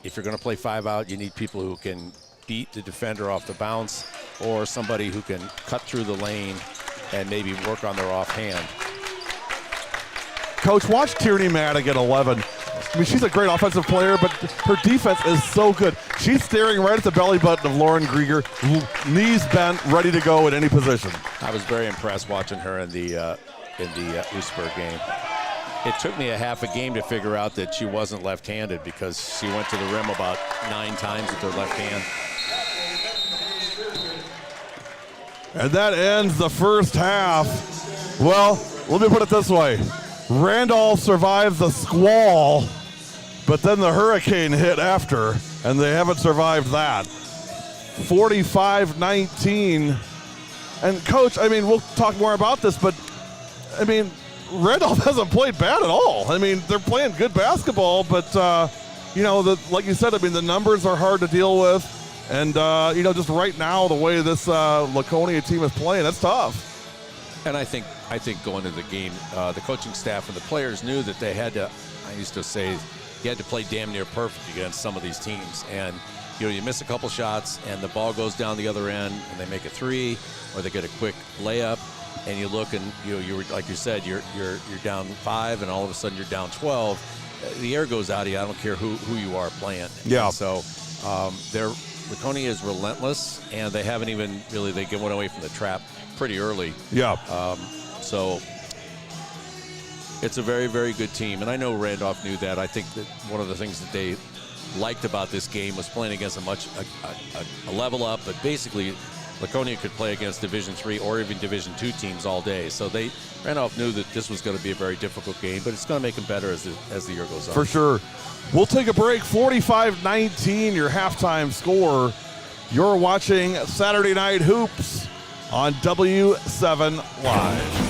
if you're going to play 5 out, you need people who can beat the defender off the bounce or somebody who can cut through the lane and maybe work on their offhand. Coach, watch Tierney Maddock at 11. I mean, she's a great offensive player, but her defense is so good. She's staring right at the belly button of Lauren Grieger, knees bent, ready to go at any position. I was very impressed watching her in the Oostburg game. It took me a half a game to figure out that she wasn't left-handed because she went to the rim about 9 times with her left hand. And that ends the first half. Well, let me put it this way. Randolph survived the squall, but then the hurricane hit after, and they haven't survived that. 45-19. And, Coach, I mean, we'll talk more about this, but, I mean, Randolph hasn't played bad at all. I mean, they're playing good basketball, but, you know, like you said, I mean, the numbers are hard to deal with. And, you know, just right now, the way this Laconia team is playing, that's tough. And I think going into the game, the coaching staff and the players knew that they had to, I used to say, you had to play damn near perfect against some of these teams. And, you know, you miss a couple shots and the ball goes down the other end and they make a 3 or they get a quick layup and you look and, you know, you're like you said, you're down 5 and all of a sudden you're down 12. The air goes out of you. I don't care who you are playing. Yeah. And so Laconia is relentless and they haven't even really, they went away from the trap pretty early. Yeah. So it's a very, very good team. And I know Randolph knew that. I think that one of the things that they liked about this game was playing against a level up, but basically Laconia could play against Division III or even Division II teams all day. So Randolph knew that this was going to be a very difficult game, but it's going to make them better as the year goes on. For sure. We'll take a break. 45-19, your halftime score. You're watching Saturday Night Hoops on W7 Live.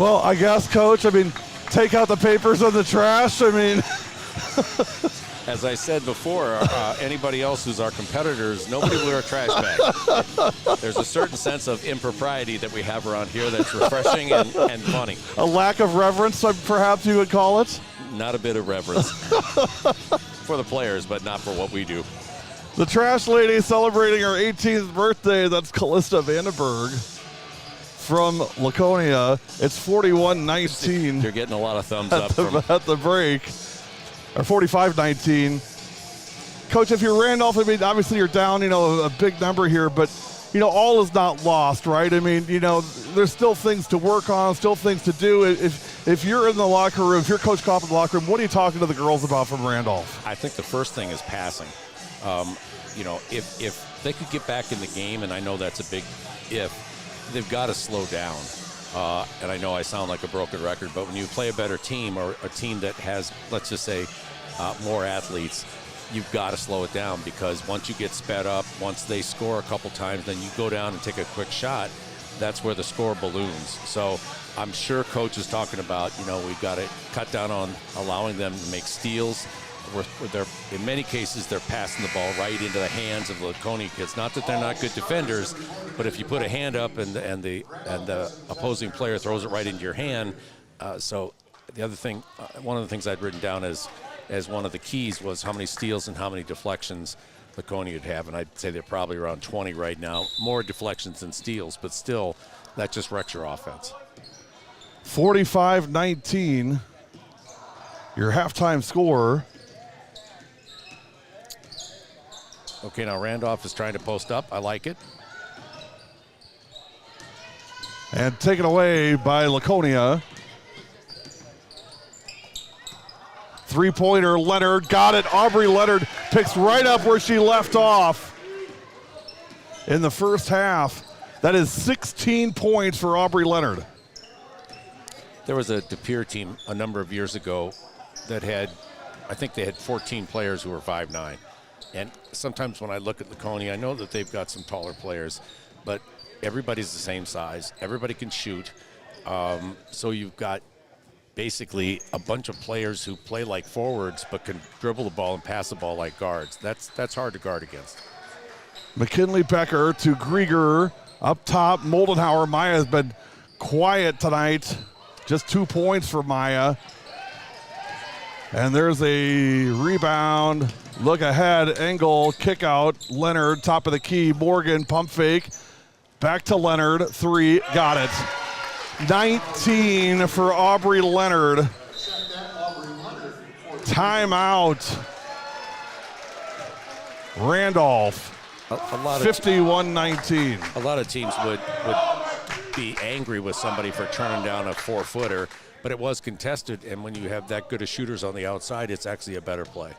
Well, I guess, Coach, take out the papers of the trash. As I said before, anybody else who's our competitors, nobody will wear a trash bag. There's a certain sense of impropriety that we have around here that's refreshing and funny. A lack of reverence, perhaps you would call it? Not a bit of reverence for the players, but not for what we do. The trash lady celebrating her 18th birthday, that's Callista Vandenberg from Laconia. It's 41-19. You're getting a lot of thumbs up at the break. Or 45-19. Coach, if you're Randolph, obviously you're down, a big number here, but, all is not lost, right? There's still things to work on, still things to do. If you're in the locker room, if you're Coach Kopp in the locker room, what are you talking to the girls about from Randolph? I think the first thing is passing. If they could get back in the game, and I know that's a big if, they've got to slow down. And I know I sound like a broken record, but when you play a better team or a team that has, let's just say, more athletes, you've got to slow it down, because once you get sped up, once they score a couple times, then you go down and take a quick shot. That's where the score balloons. So I'm sure Coach is talking about, we've got to cut down on allowing them to make steals. In many cases, they're passing the ball right into the hands of the Laconia kids. Not that they're not good defenders, but if you put a hand up and the opposing player throws it right into your hand. So the other thing, one of the things I'd written down as one of the keys was how many steals and how many deflections Laconia would have, and I'd say they're probably around 20 right now. More deflections than steals, but still, that just wrecks your offense. 45-19, your halftime score. Okay, now Randolph is trying to post up. I like it. And taken away by Laconia. Three-pointer, Leonard got it. Aubrey Leonard picks right up where she left off in the first half. That is 16 points for Aubrey Leonard. There was a De Pere team a number of years ago that had, I think they had 14 players who were 5'9". And sometimes when I look at Laconia, I know that they've got some taller players, but everybody's the same size. Everybody can shoot. So you've got basically a bunch of players who play like forwards but can dribble the ball and pass the ball like guards. That's hard to guard against. McKinley Becker to Grieger. Up top, Moldenhauer. Maya has been quiet tonight. Just 2 points for Maya. And there's a rebound. Look ahead, Engel, kick out. Leonard, top of the key. Morgan, pump fake. Back to Leonard, three, got it. 19 for Aubrey Leonard. Timeout. Randolph, 51-19. A lot of teams would be angry with somebody for turning down a 4-footer, but it was contested, and when you have that good of shooters on the outside, it's actually a better play.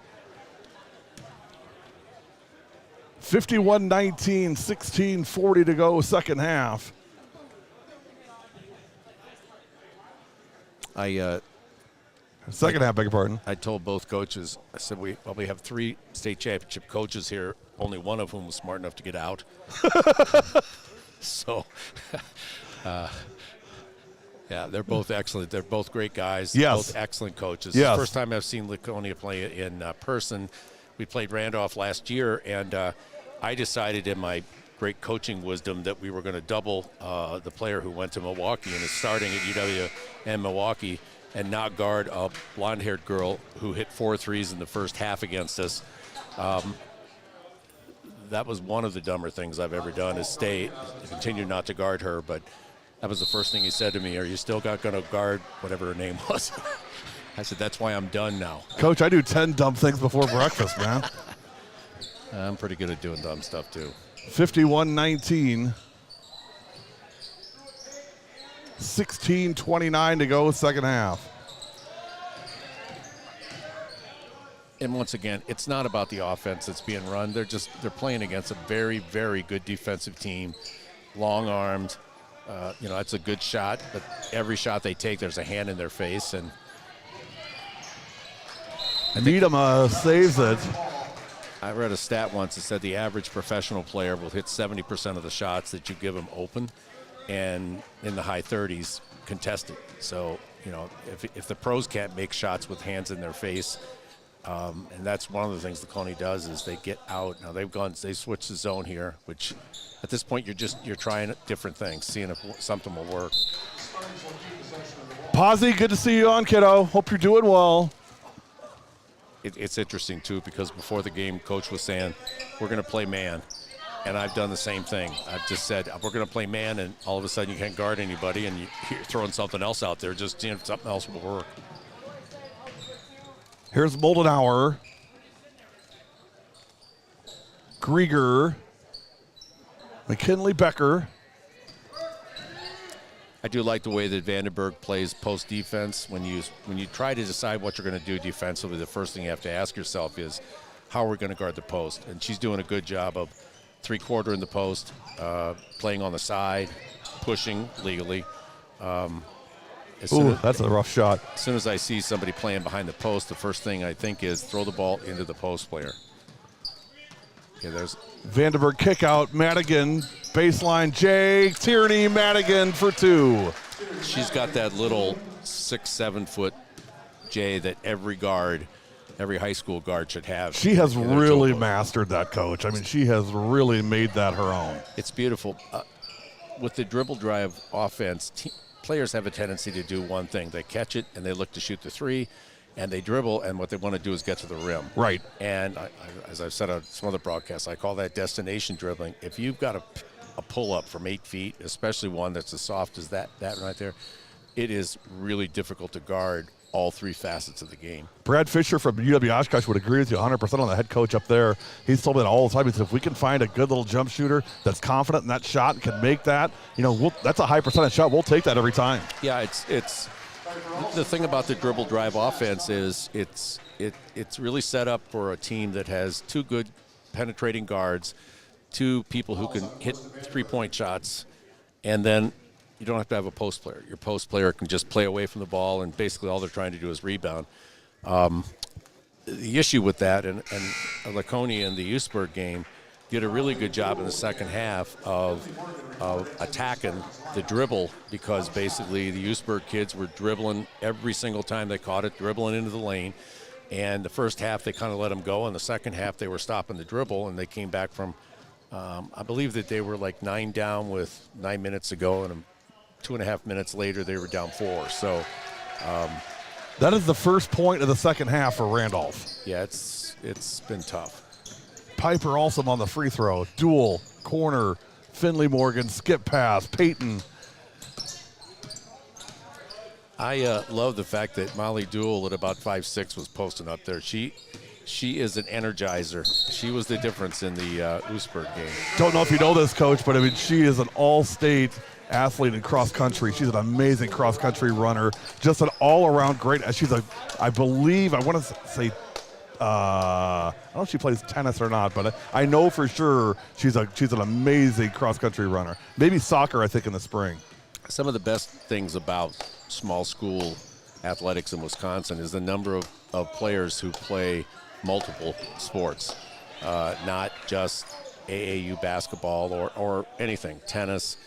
51-19, 16:40 to go, second half. Second half, beg your pardon. I told both coaches, I said, we probably have 3 state championship coaches here, only one of whom was smart enough to get out. So, yeah, they're both excellent. They're both great guys. Yes. Both excellent coaches. Yes. It's the first time I've seen Laconia play in person. We played Randolph last year, and I decided in my great coaching wisdom that we were going to double the player who went to Milwaukee and is starting at UW and Milwaukee, and not guard a blonde-haired girl who hit 4 threes in the first half against us. That was one of the dumber things I've ever done, is continue not to guard her, but that was the first thing he said to me. Are you still not going to guard whatever her name was? I said, that's why I'm done now. Coach, I do 10 dumb things before breakfast, man. I'm pretty good at doing dumb stuff, too. 51-19. 16:29 to go, second half. And once again, it's not about the offense that's being run. They're playing against a very, very good defensive team, long-armed. That's a good shot, but every shot they take, there's a hand in their face. And Needham saves it. I read a stat once that said the average professional player will hit 70% of the shots that you give them open, and in the high 30s contested. So, you know, if the pros can't make shots with hands in their face, and that's one of the things Laconia does is they get out. Now they switched the zone here, which at this point you're trying different things, seeing if something will work. Posey, good to see you on, kiddo. Hope you're doing well. It's interesting, too, because before the game, Coach was saying, we're going to play man. And I've done the same thing. I've just said, we're going to play man, and all of a sudden you can't guard anybody, and you're throwing something else out there, just seeing if something else will work. Here's Moldenhauer. Grieger. McKinley Becker. I do like the way that Vandenberg plays post defense. When you try to decide what you're going to do defensively, the first thing you have to ask yourself is, how are we going to guard the post? And she's doing a good job of three-quarter in the post, playing on the side, pushing legally. That's a rough shot. As soon as I see somebody playing behind the post, the first thing I think is throw the ball into the post player. Yeah, there's Vandenberg kick out. Madigan, baseline. Jake Tierney, Madigan for 2. She's got that little 6-7 foot J that every high school guard should have. She has really mastered that, Coach. I mean, she has really made that her own. It's beautiful. With the dribble drive offense, players have a tendency to do one thing. They catch it, and they look to shoot the three, and they dribble, and what they want to do is get to the rim. Right. And as I've said on some other broadcasts, I call that destination dribbling. If you've got a pull-up from 8 feet, especially one that's as soft as that right there, it is really difficult to guard all 3 facets of the game. Brad Fisher from UW Oshkosh would agree with you 100% on the head coach up there. He's told me that all the time. He said, if we can find a good little jump shooter that's confident in that shot and can make that, that's a high percentage shot. We'll take that every time. Yeah, it's the thing about the dribble drive offense is it's really set up for a team that has 2 good penetrating guards, 2 people who can hit 3-point shots, and then you don't have to have a post player. Your post player can just play away from the ball, and basically all they're trying to do is rebound. The issue with that, and Laconia in the Useburg game did a really good job in the second half of attacking the dribble, because basically the Useburg kids were dribbling every single time they caught it, dribbling into the lane. And the first half they kind of let them go. In the second half they were stopping the dribble, and they came back from, I believe that they were like 9 down with 9 minutes to go, and 2.5 minutes later they were down 4. So that is the first point of the second half for Randolph. Yeah, it's been tough. Piper also on the free throw. Duel, corner, Finley Morgan, skip pass, Peyton. I love the fact that Molly Duel at about 5'6" was posting up there. She is an energizer. She was the difference in the Useburg game. Don't know if you know this, Coach, but I mean, she is an all-state athlete in cross country. She's an amazing cross country runner. Just an all-around great. She's I want to say, I don't know if she plays tennis or not, but I know for sure she's an amazing cross country runner. Maybe soccer, I think, in the spring. Some of the best things about small school athletics in Wisconsin is the number of players who play multiple sports, not just AAU basketball or anything, tennis.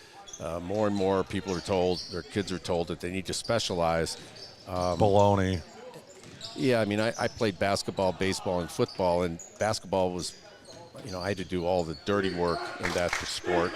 More and more people are told, their kids are told that they need to specialize. Baloney. Yeah, I mean, I played basketball, baseball, and football, and basketball was, I had to do all the dirty work in that sport.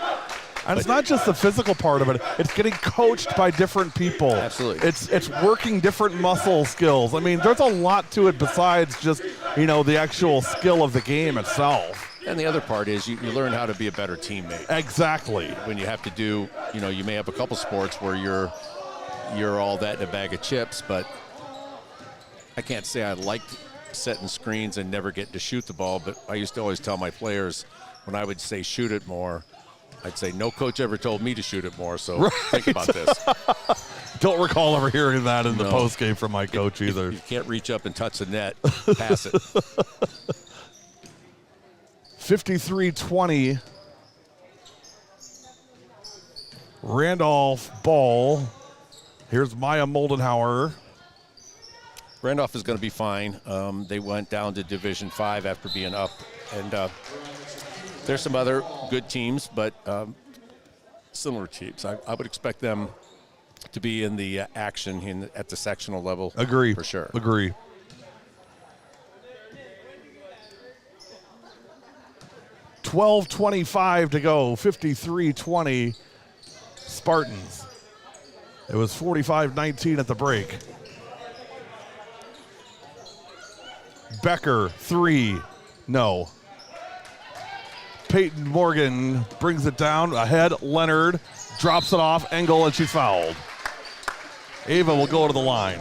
And it's not just the physical part of it. It's getting coached by different people. Absolutely. It's working different muscle skills. I mean, there's a lot to it besides just, the actual skill of the game itself. And the other part is you learn how to be a better teammate. Exactly. When you have to do, you may have a couple sports where you're all that in a bag of chips, but I can't say I liked setting screens and never getting to shoot the ball, but I used to always tell my players when I would say shoot it more, I'd say no coach ever told me to shoot it more, so right. Think about this. Don't recall ever hearing that in the postgame from my coach either. You can't reach up and touch the net, pass it. 53-20. Randolph ball. Here's Maya Moldenhauer. Randolph is going to be fine. They went down to Division 5 after being up, and there's some other good teams, but similar teams. I would expect them to be in the action at the sectional level. Agree. For sure. Agree. $12:25 to go, 53-20 Spartans. It was 45-19 at the break. Becker, 3, no. Peyton Morgan brings it down, ahead, Leonard drops it off, Engel, and she's fouled. Ava will go to the line.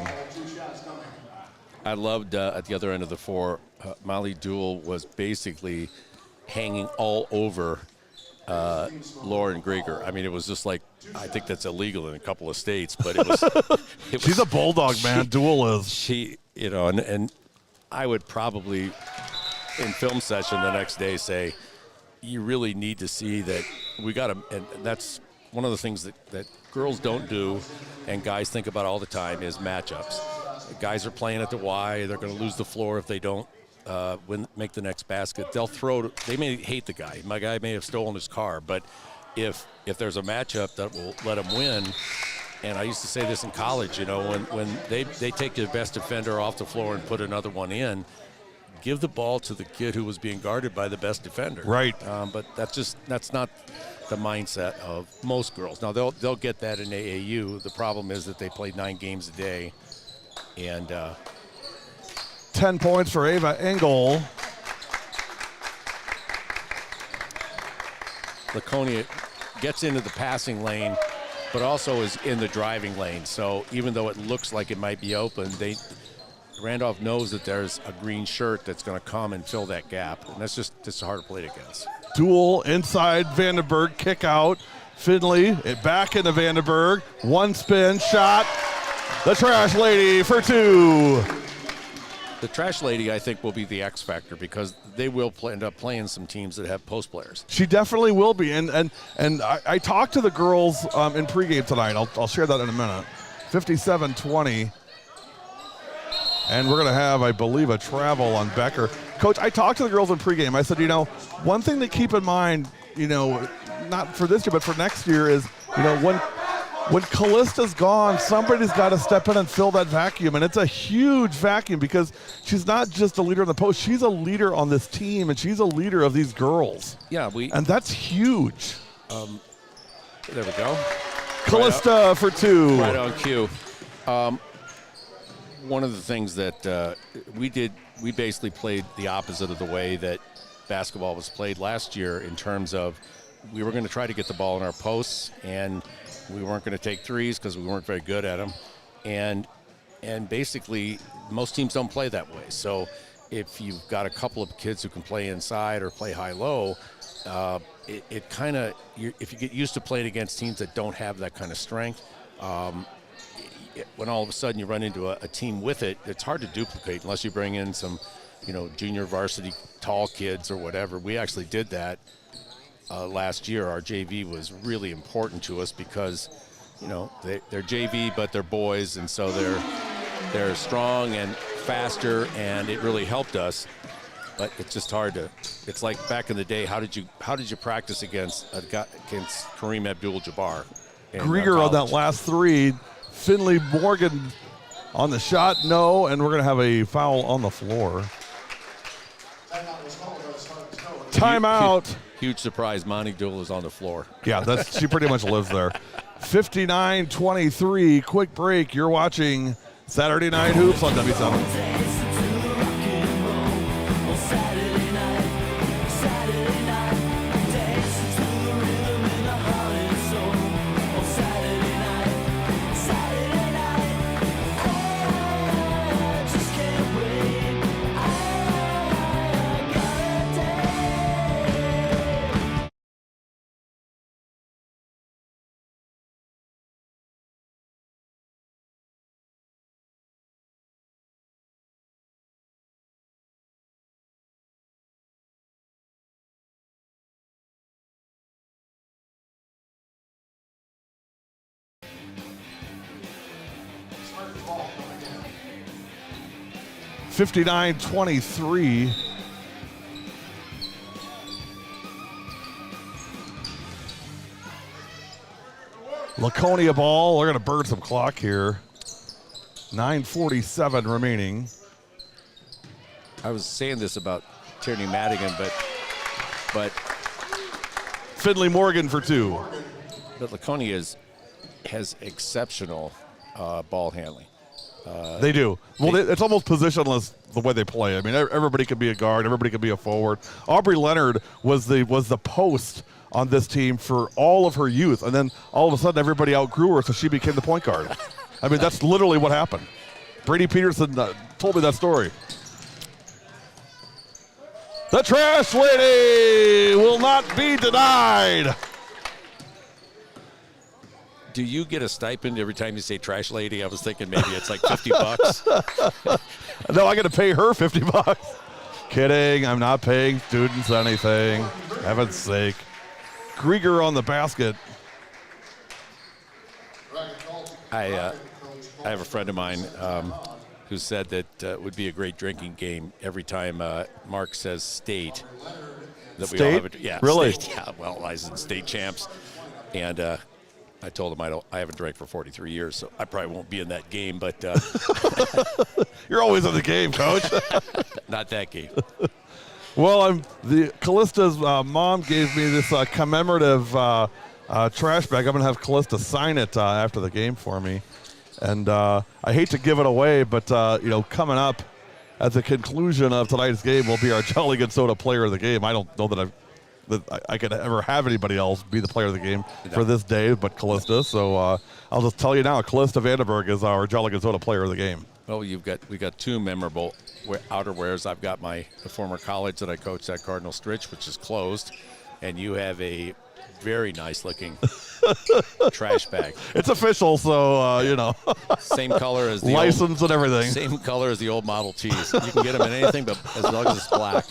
I loved at the other end of the floor, Molly Duel was basically hanging all over Lauren Grieger. I mean, it was just like, I think that's illegal in a couple of states, but it was. She's a bulldog, man. Duel is. She, and I would probably, in film session the next day, say, you really need to see that we got to, and that's one of the things that girls don't do and guys think about all the time is matchups. The guys are playing at the Y. They're going to lose the floor if they don't make the next basket. They may hate the guy. My guy may have stolen his car, but if there's a matchup that will let him win, and I used to say this in college, when they take their best defender off the floor and put another one in, give the ball to the kid who was being guarded by the best defender. Right. But that's not the mindset of most girls. Now they'll get that in AAU. The problem is that they play 9 games a day, and 10 points for Ava Engel. Laconia gets into the passing lane, but also is in the driving lane. So even though it looks like it might be open, Randolph knows that there's a green shirt that's going to come and fill that gap, and that's hard to play against. Duel inside Vandenberg, kick out. Finley, it back into Vandenberg. One spin, shot. The Trash Lady for 2. The Trash Lady, I think, will be the X factor because they will end up playing some teams that have post players. She definitely will be, and I talked to the girls in pregame tonight. I'll share that in a minute. 57-20, and we're going to have, I believe, a travel on Becker. Coach, I talked to the girls in pregame. I said, one thing to keep in mind, not for this year but for next year is, when Callista's gone, somebody's got to step in and fill that vacuum, and it's a huge vacuum because she's not just a leader on the post, she's a leader on this team, and she's a leader of these girls. Yeah, and that's huge. There we go. Callista for 2. Right on cue. One of the things that we did, we basically played the opposite of the way that basketball was played last year in terms of we were going to try to get the ball in our posts, and we weren't going to take threes because we weren't very good at them. And basically, most teams don't play that way. So if you've got a couple of kids who can play inside or play high-low, it kind of, if you get used to playing against teams that don't have that kind of strength, when all of a sudden you run into a team with it, it's hard to duplicate unless you bring in some, junior varsity tall kids or whatever. We actually did that last year. Our JV was really important to us because, they're JV, but they're boys, and so they're strong and faster, and it really helped us. But it's just hard to. It's like back in the day. How did you practice against Kareem Abdul-Jabbar? Grieger on that last 3. Finley Morgan on the shot, no, and we're going to have a foul on the floor. Timeout. Huge surprise, Monty Duel is on the floor. Yeah, she pretty much lives there. 59-23, quick break. You're watching Saturday Night Hoops on W7. Ball coming in. 59-23. Laconia ball. They're going to burn some clock here. 9:47 remaining. I was saying this about Tierney Madigan, but Finley Morgan for 2. But Laconia has exceptional ball handling. They do. Well, it's almost positionless the way they play. I mean, everybody could be a guard. Everybody could be a forward. Aubrey Leonard was the post on this team for all of her youth, and then all of a sudden everybody outgrew her, so she became the point guard. I mean, that's literally what happened. Brady Peterson told me that story. The trash lady will not be denied. Do you get a stipend every time you say trash lady? I was thinking maybe it's like $50. No, I got to pay her $50. Kidding. I'm not paying students anything. Heaven's sake. Grieger on the basket. I have a friend of mine who said that it would be a great drinking game every time Mark says state. That State? We all have yeah, really? State, yeah, well, I was in state champs. And I told him I haven't drank for 43 years, so I probably won't be in that game. But You're always in the game, Coach. not that game. Well, Callista's mom gave me this commemorative trash bag. I'm going to have Callista sign it after the game for me. And I hate to give it away, but, coming up at the conclusion of tonight's game will be our Jolly Good Soda player of the game. I don't know that I could ever have anybody else be the player of the game for this day but Callista. So I'll just tell you now, Callista Vandenberg is our Jolly Good Soda player of the game. Well, we got 2 memorable outerwears. I've got the former college that I coached at Cardinal Stritch, which is closed, and you have a very nice looking trash bag. It's official, so Same color as the license and everything. Same color as the old Model Ts. You can get them in anything, but as long as it's black.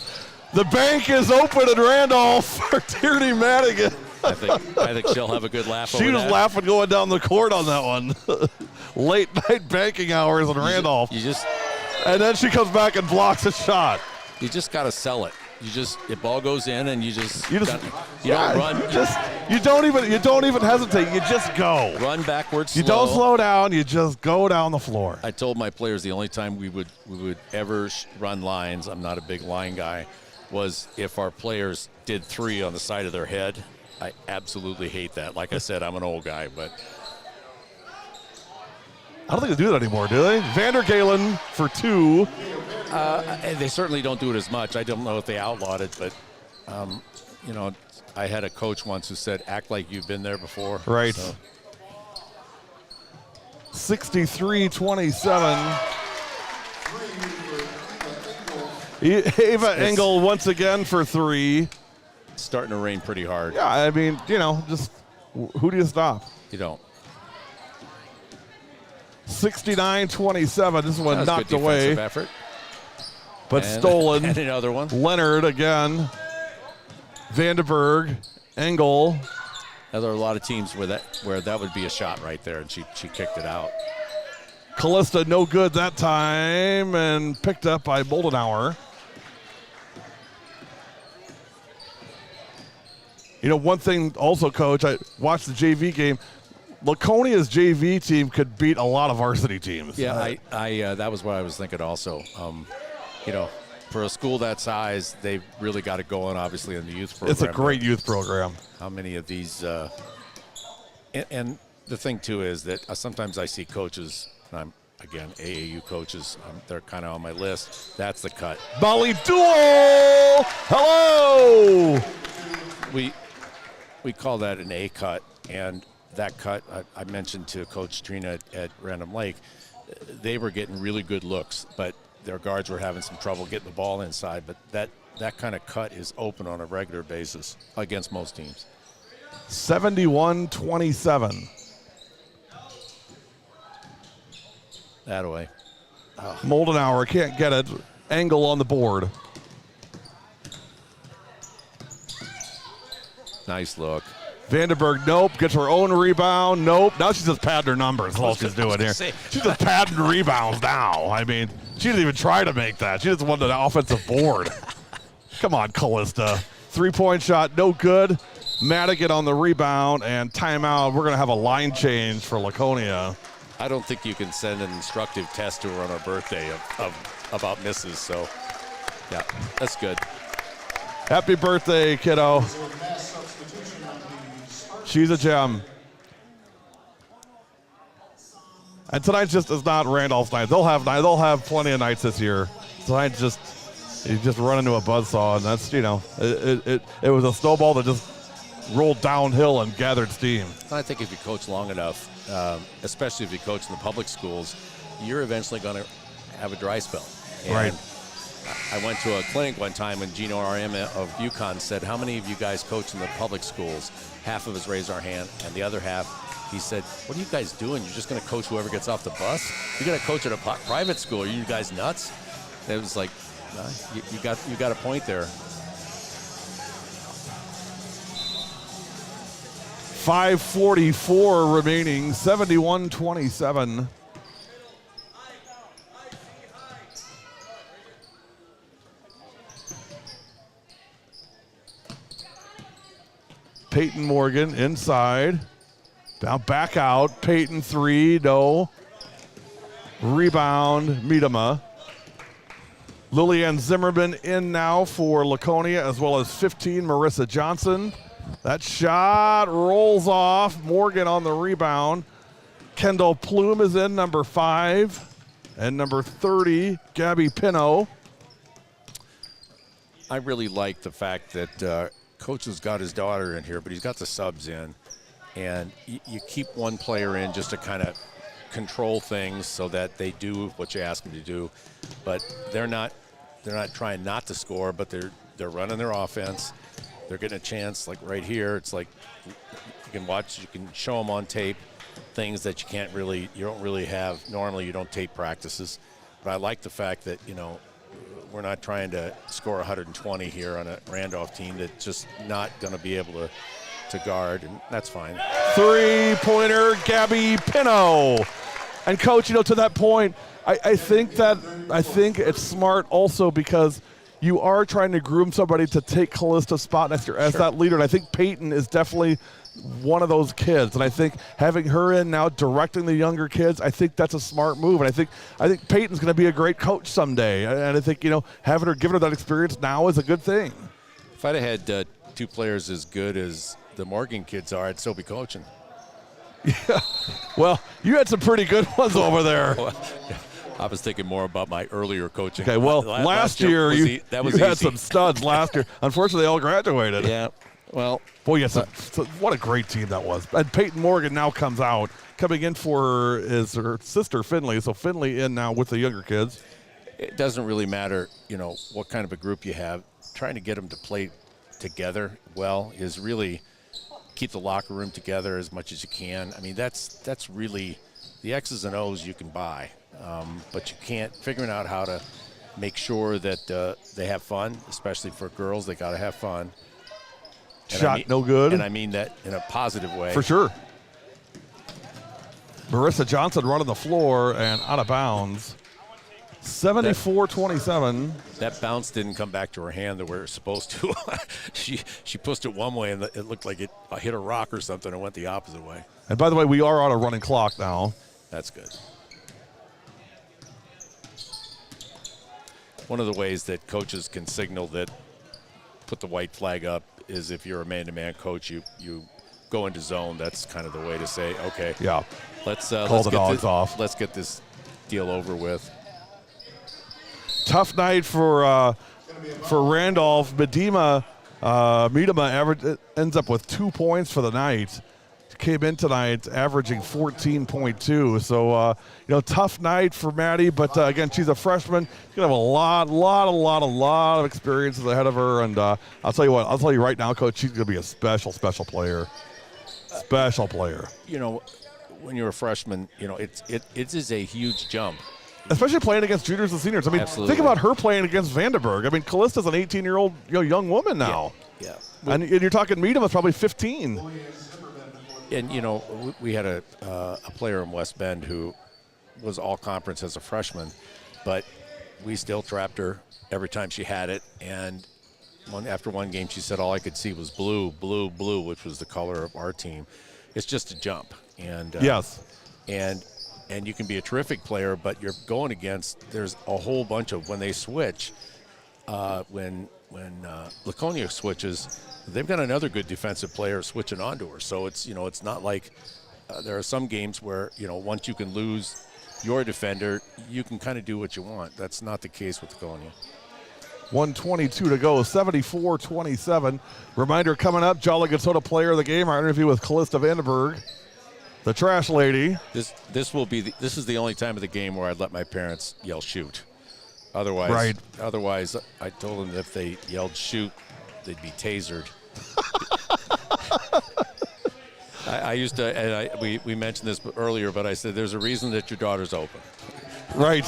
The bank is open in Randolph for Tierney Madigan. I think she'll have a good laugh. She was laughing going down the court on that one. Late night banking hours in Randolph. And then she comes back and blocks a shot. You just got to sell it. The ball goes in, and you don't run. You don't even hesitate. You just go. Run backwards. You don't slow down. You just go down the floor. I told my players the only time we would ever run lines. I'm not a big line guy. Was if our players did 3 on the side of their head. I absolutely hate that. Like I said, I'm an old guy, but I don't think they do that anymore, do they? Vandergalen for 2. They certainly don't do it as much. I don't know if they outlawed it, but I had a coach once who said, "Act like you've been there before." Right. So. 63-27. Ava Engel once again for 3. It's starting to rain pretty hard. Yeah, I mean, just who do you stop? You don't. 69-27. This one knocked good away. Effort. But stolen. And another one. Leonard again. Vandenberg. Engel. Now, there are a lot of teams where that would be a shot right there, and she kicked it out. Callista no good that time and picked up by Moldenauer. One thing also, Coach, I watched the JV game. Laconia's JV team could beat a lot of varsity teams. Yeah, I that was what I was thinking also. For a school that size, they've really got it going, obviously, in the youth program. It's a great youth program. How many of these and the thing, too, is that sometimes I see coaches, and I'm, again, AAU coaches, they're kind of on my list. That's the cut. Molly Duel! Hello! We call that an A cut, and that cut, I mentioned to Coach Trina at Random Lake, they were getting really good looks, but their guards were having some trouble getting the ball inside. But that kind of cut is open on a regular basis against most teams. 71-27. That away. Oh. Moldenauer can't get it. Engel on the board. Nice look. Vandenberg, nope. Gets her own rebound. Nope. Now she's just padding her numbers. That's all she's doing here. She's just padding rebounds now. I mean, she didn't even try to make that. She just wanted an offensive board. Come on, Callista. 3-point shot, no good. Madigan on the rebound and timeout. We're going to have a line change for Laconia. I don't think you can send an instructive test to her on her birthday about misses. So, yeah, that's good. Happy birthday, kiddo. She's a gem. And tonight just is not Randolph's night. They'll have plenty of nights this year. Tonight you just run into a buzzsaw, and that's, you know, it was a snowball that just rolled downhill and gathered steam. I think if you coach long enough, especially if you coach in the public schools, you're eventually going to have a dry spell. And right. I went to a clinic one time and Gino RM of UConn said, how many of you guys coach in the public schools? Half of us raised our hand, and the other half, he said, what are you guys doing? You're just going to coach whoever gets off the bus? You're going to coach at a private school. Are you guys nuts? And it was like, you got a point there. 5:44 remaining, 71-27. Peyton Morgan inside. Now back out. Peyton 3, no. Rebound, Miedema. Lillian Zimmerman in now for Laconia, as well as 15, Marissa Johnson. That shot rolls off. Morgan on the rebound. Kendall Plume is in, number 5. And number 30, Gabby Pino. I really like the fact that Coach has got his daughter in here, but he's got the subs in. And you keep one player in just to kind of control things so that they do what you ask them to do. But they're not trying not to score, but they're running their offense. They're getting a chance, like right here. It's like you can watch, you can show them on tape things that you don't really have. Normally you don't tape practices. But I like the fact that, you know, we're not trying to score 120 here on a Randolph team that's just not going to be able to guard, and that's fine. Three-pointer, Gabby Pino. And Coach, you know, to that point, I think it's smart also because you are trying to groom somebody to take Callista's spot as that leader. And I think Peyton is definitely one of those kids. And I think having her in now directing the younger kids, I think that's a smart move. And I think Peyton's going to be a great coach someday. And I think, you know, giving her that experience now is a good thing. If I'd have had two players as good as the Morgan kids are, I'd still be coaching. Yeah. Well, you had some pretty good ones over there. I was thinking more about my earlier coaching. Okay, well, last year you had some studs last year. Unfortunately, they all graduated. Yeah, well. Boy, yes, what a great team that was. And Peyton Morgan now comes out. Coming in for her is her sister, Finley. So Finley in now with the younger kids. It doesn't really matter, you know, what kind of a group you have. Trying to get them to play together well is really keep the locker room together as much as you can. I mean, that's really the X's and O's you can buy. But you can't figuring out how to make sure that they have fun, especially for girls. They got to have fun. Shot no good. And I mean that in a positive way. For sure. Marissa Johnson running the floor and out of bounds. 74-27. That bounce didn't come back to her hand the way it was supposed to. she pushed it one way and it looked like it hit a rock or something and went the opposite way. And by the way, we are on a running clock now. That's good. One of the ways that coaches can signal that put the white flag up is if you're a man-to-man coach, you go into zone. That's kind of the way to say, okay, yeah, let's call the dogs off. Let's get this deal over with. Tough night for Randolph. Miedema ends up with 2 points for the night. Came in tonight averaging 14.2. So, tough night for Maddie. But, again, she's a freshman. She's going to have a lot of experiences ahead of her. And I'll tell you right now, Coach, she's going to be a special player. Special player. You know, when you're a freshman, you know, it is a huge jump. Especially playing against juniors and seniors. I mean, Absolutely. Think about her playing against Vandenberg. I mean, Callista's an 18-year-old young woman now. Yeah. And you're talking Miedema's probably 15. And, you know, we had a player in West Bend who was all conference as a freshman, but we still trapped her every time she had it. And after one game, she said all I could see was blue, blue, blue, which was the color of our team. It's just a jump, and Yes. and you can be a terrific player, but you're going against. There's a whole bunch of when they switch. When Laconia switches, they've got another good defensive player switching onto her. So it's it's not like there are some games where once you can lose your defender, you can kind of do what you want. That's not the case with Laconia. 1:22 to go, 74-27. Reminder coming up, Jolly Good Soda Player of the Game, our interview with Callista Vandenberg, the trash lady. This is the only time of the game where I'd let my parents yell shoot. Otherwise, Right. Otherwise, I told them that if they yelled shoot, they'd be tasered. I used to, and we mentioned this earlier, but I said there's a reason that your daughter's open. Right.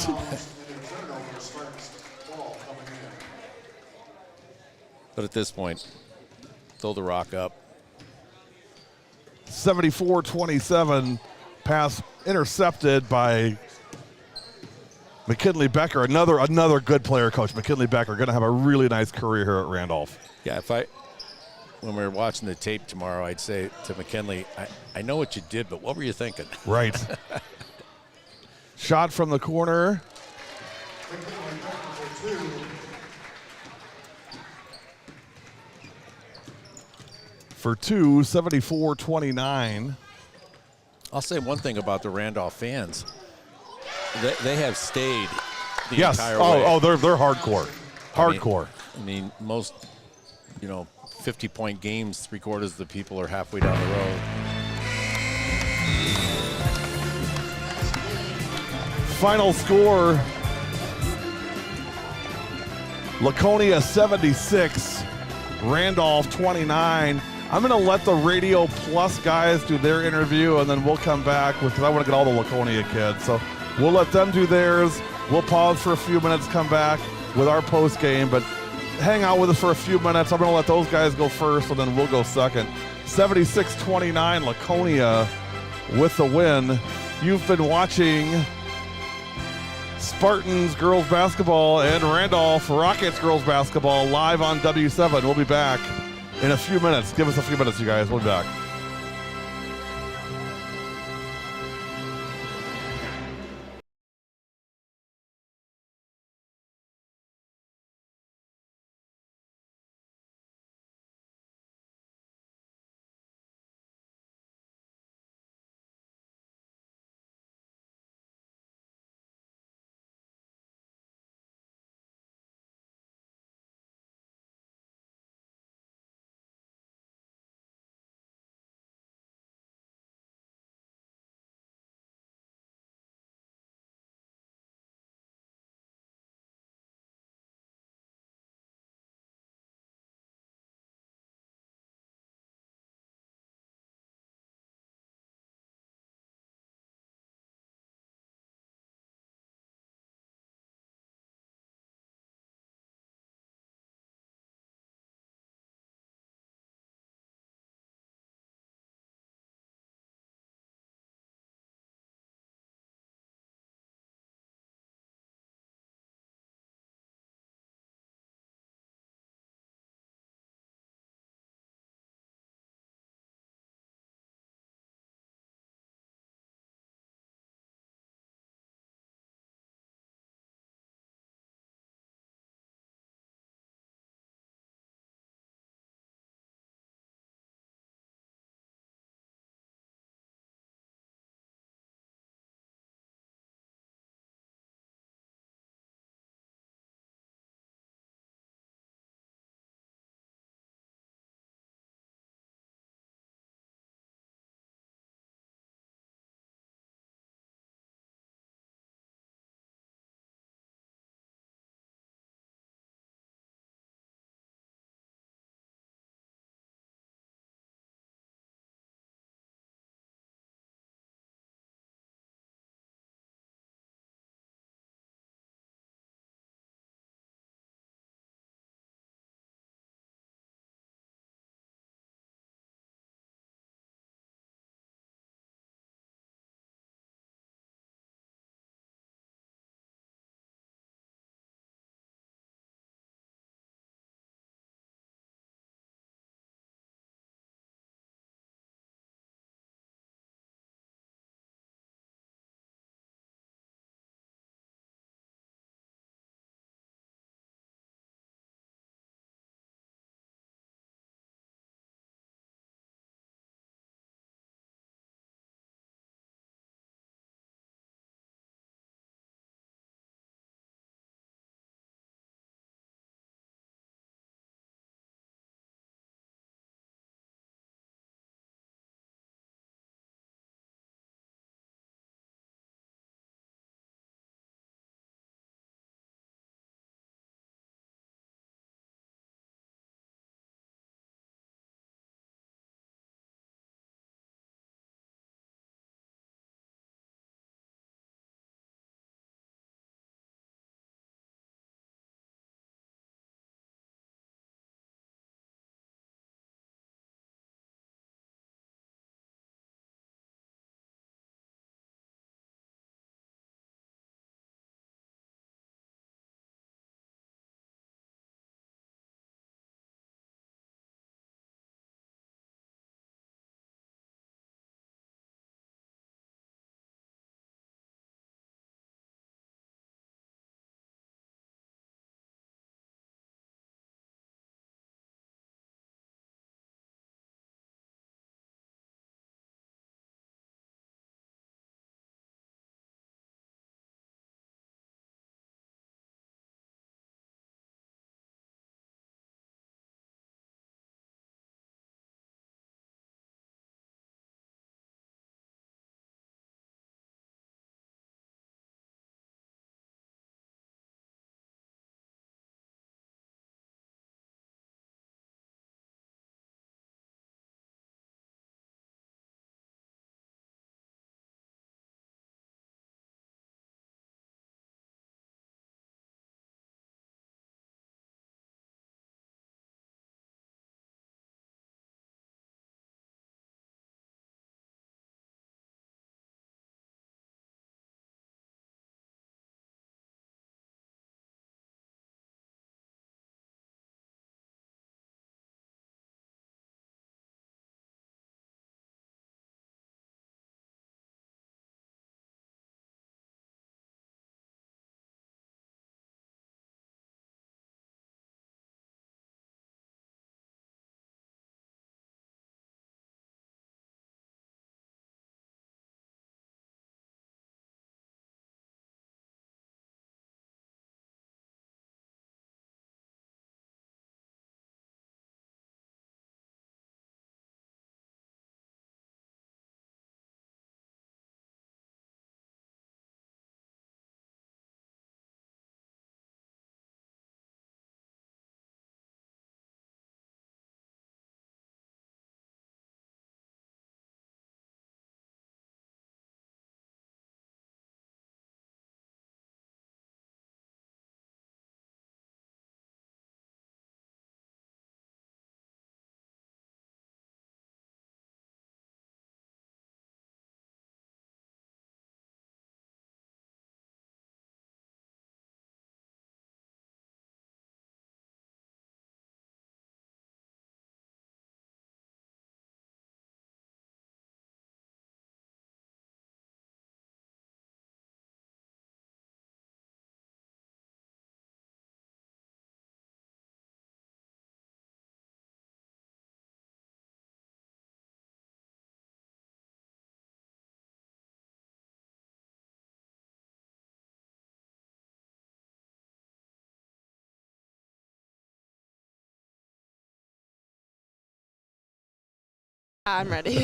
But at this point, throw the rock up. 74-27, pass intercepted by McKinley Becker, another good player, Coach. McKinley Becker going to have a really nice career here at Randolph. Yeah, when we were watching the tape tomorrow, I'd say to McKinley, I know what you did, but what were you thinking? Right. Shot from the corner. For two, 74-29. I'll say one thing about the Randolph fans. They have stayed the Yes. entire way. Oh, they're hardcore. Hardcore. I mean, most, 50-point games, three-quarters of the people are halfway down the road. Final score, Laconia 76, Randolph 29. I'm going to let the Radio Plus guys do their interview, and then we'll come back because I want to get all the Laconia kids. So we'll let them do theirs. We'll pause for a few minutes, come back with our post game, but hang out with us for a few minutes. I'm going to let those guys go first, and then we'll go second. 76-29, Laconia with the win. You've been watching Spartans girls basketball and Randolph Rockets girls basketball live on W7. We'll be back in a few minutes. Give us a few minutes, you guys. We'll be back. I'm ready.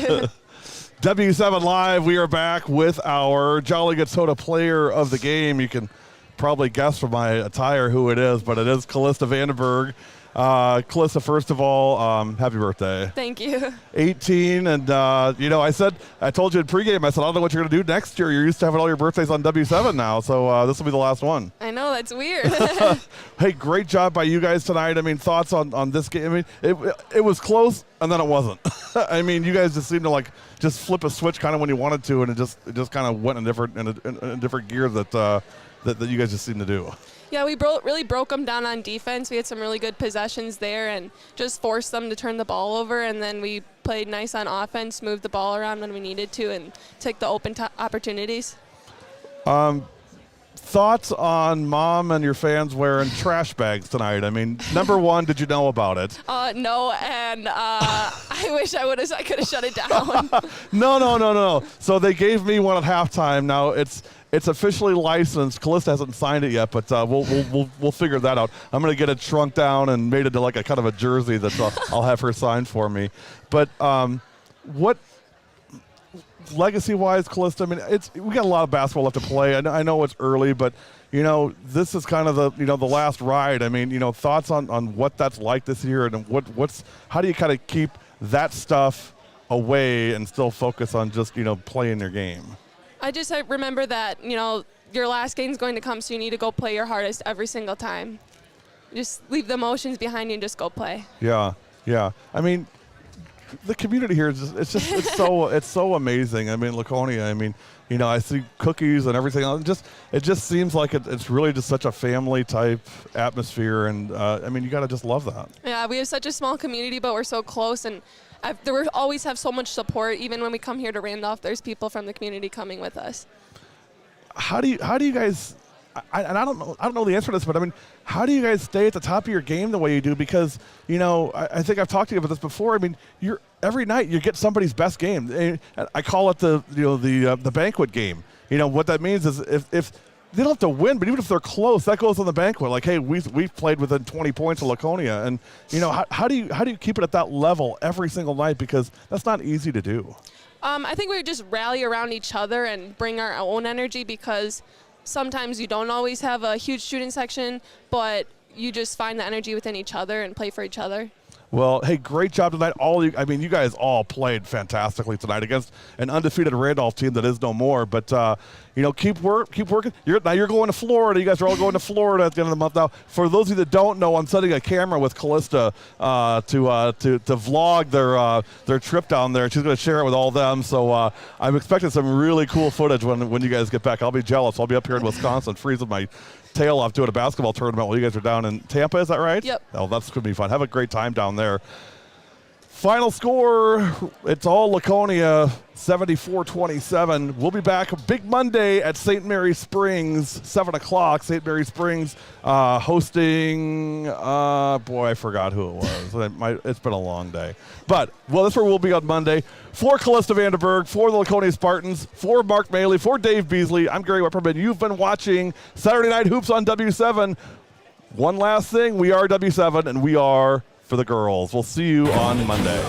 W7 Live, we are back with our Jolly Good Soda player of the game. You can probably guess from my attire who it is, but it is Callista Vandenberg. Callista, first of all, happy birthday. Thank you. 18, and I told you in pregame, I said, I don't know what you're going to do next year. You're used to having all your birthdays on W7 now, so this will be the last one. I know, that's weird. Hey, great job by you guys tonight. I mean, thoughts on this game? I mean, it was close, and then it wasn't. I mean, you guys just seemed to just flip a switch kind of when you wanted to, and it just kind of went in a different gear that you guys just seemed to do. Yeah, we really broke them down on defense. We had some really good possessions there and just forced them to turn the ball over, and then we played nice on offense, moved the ball around when we needed to, and took the open opportunities. Thoughts on Mom and your fans wearing trash bags tonight? I mean, number one, did you know about it? No, and I wish I could have shut it down. No. So they gave me one at halftime. Now it's officially licensed. Callista hasn't signed it yet, but we'll figure that out. I'm gonna get it shrunk down and made into like a kind of a jersey that I'll have her sign for me. But what legacy-wise, Callista? I mean, we got a lot of basketball left to play. I know it's early, but this is kind of the last ride. I mean, thoughts on what that's like this year, and how do you kind of keep that stuff away and still focus on just playing your game? I remember that, your last game's going to come, so you need to go play your hardest every single time. Just leave the emotions behind you and just go play. Yeah. I mean, the community here is it's so amazing. I mean, Laconia, I mean, I see cookies and everything else. It just seems like it's really just such a family type atmosphere, and I mean, you got to just love that. Yeah, we have such a small community, but we're so close, and we always have so much support. Even when we come here to Randolph, there's people from the community coming with us. How do you guys? I don't know the answer to this, but I mean, how do you guys stay at the top of your game the way you do? Because I think I've talked to you about this before. I mean, every night you get somebody's best game. And I call it the banquet game. What that means is if they don't have to win, but even if they're close, that goes on the banquet. Like, hey, we've played within 20 points of Laconia, and how do you keep it at that level every single night? Because that's not easy to do. I think we just rally around each other and bring our own energy, because sometimes you don't always have a huge shooting section, but you just find the energy within each other and play for each other. Well, hey, great job tonight. You guys all played fantastically tonight against an undefeated Randolph team that is no more. But keep working. Now you're going to Florida. You guys are all going to Florida at the end of the month. Now, for those of you that don't know, I'm setting a camera with Callista to vlog their trip down there. She's going to share it with all of them. So I'm expecting some really cool footage when you guys get back. I'll be jealous. I'll be up here in Wisconsin, freezing my tail off doing a basketball tournament while you guys are down in Tampa. Is that right? Yep. Oh, that's going to be fun. Have a great time down there. Final score, it's all Laconia, 74-27. We'll be back big Monday at St. Mary Springs, 7 o'clock. St. Mary Springs hosting, I forgot who it was. It's been a long day. But, that's where we'll be on Monday. For Callista Vandenberg, for the Laconia Spartans, for Mark Maley, for Dave Beasley, I'm Gary Wepperman. You've been watching Saturday Night Hoops on W7. One last thing, we are W7, and we are for the girls. We'll see you on Monday.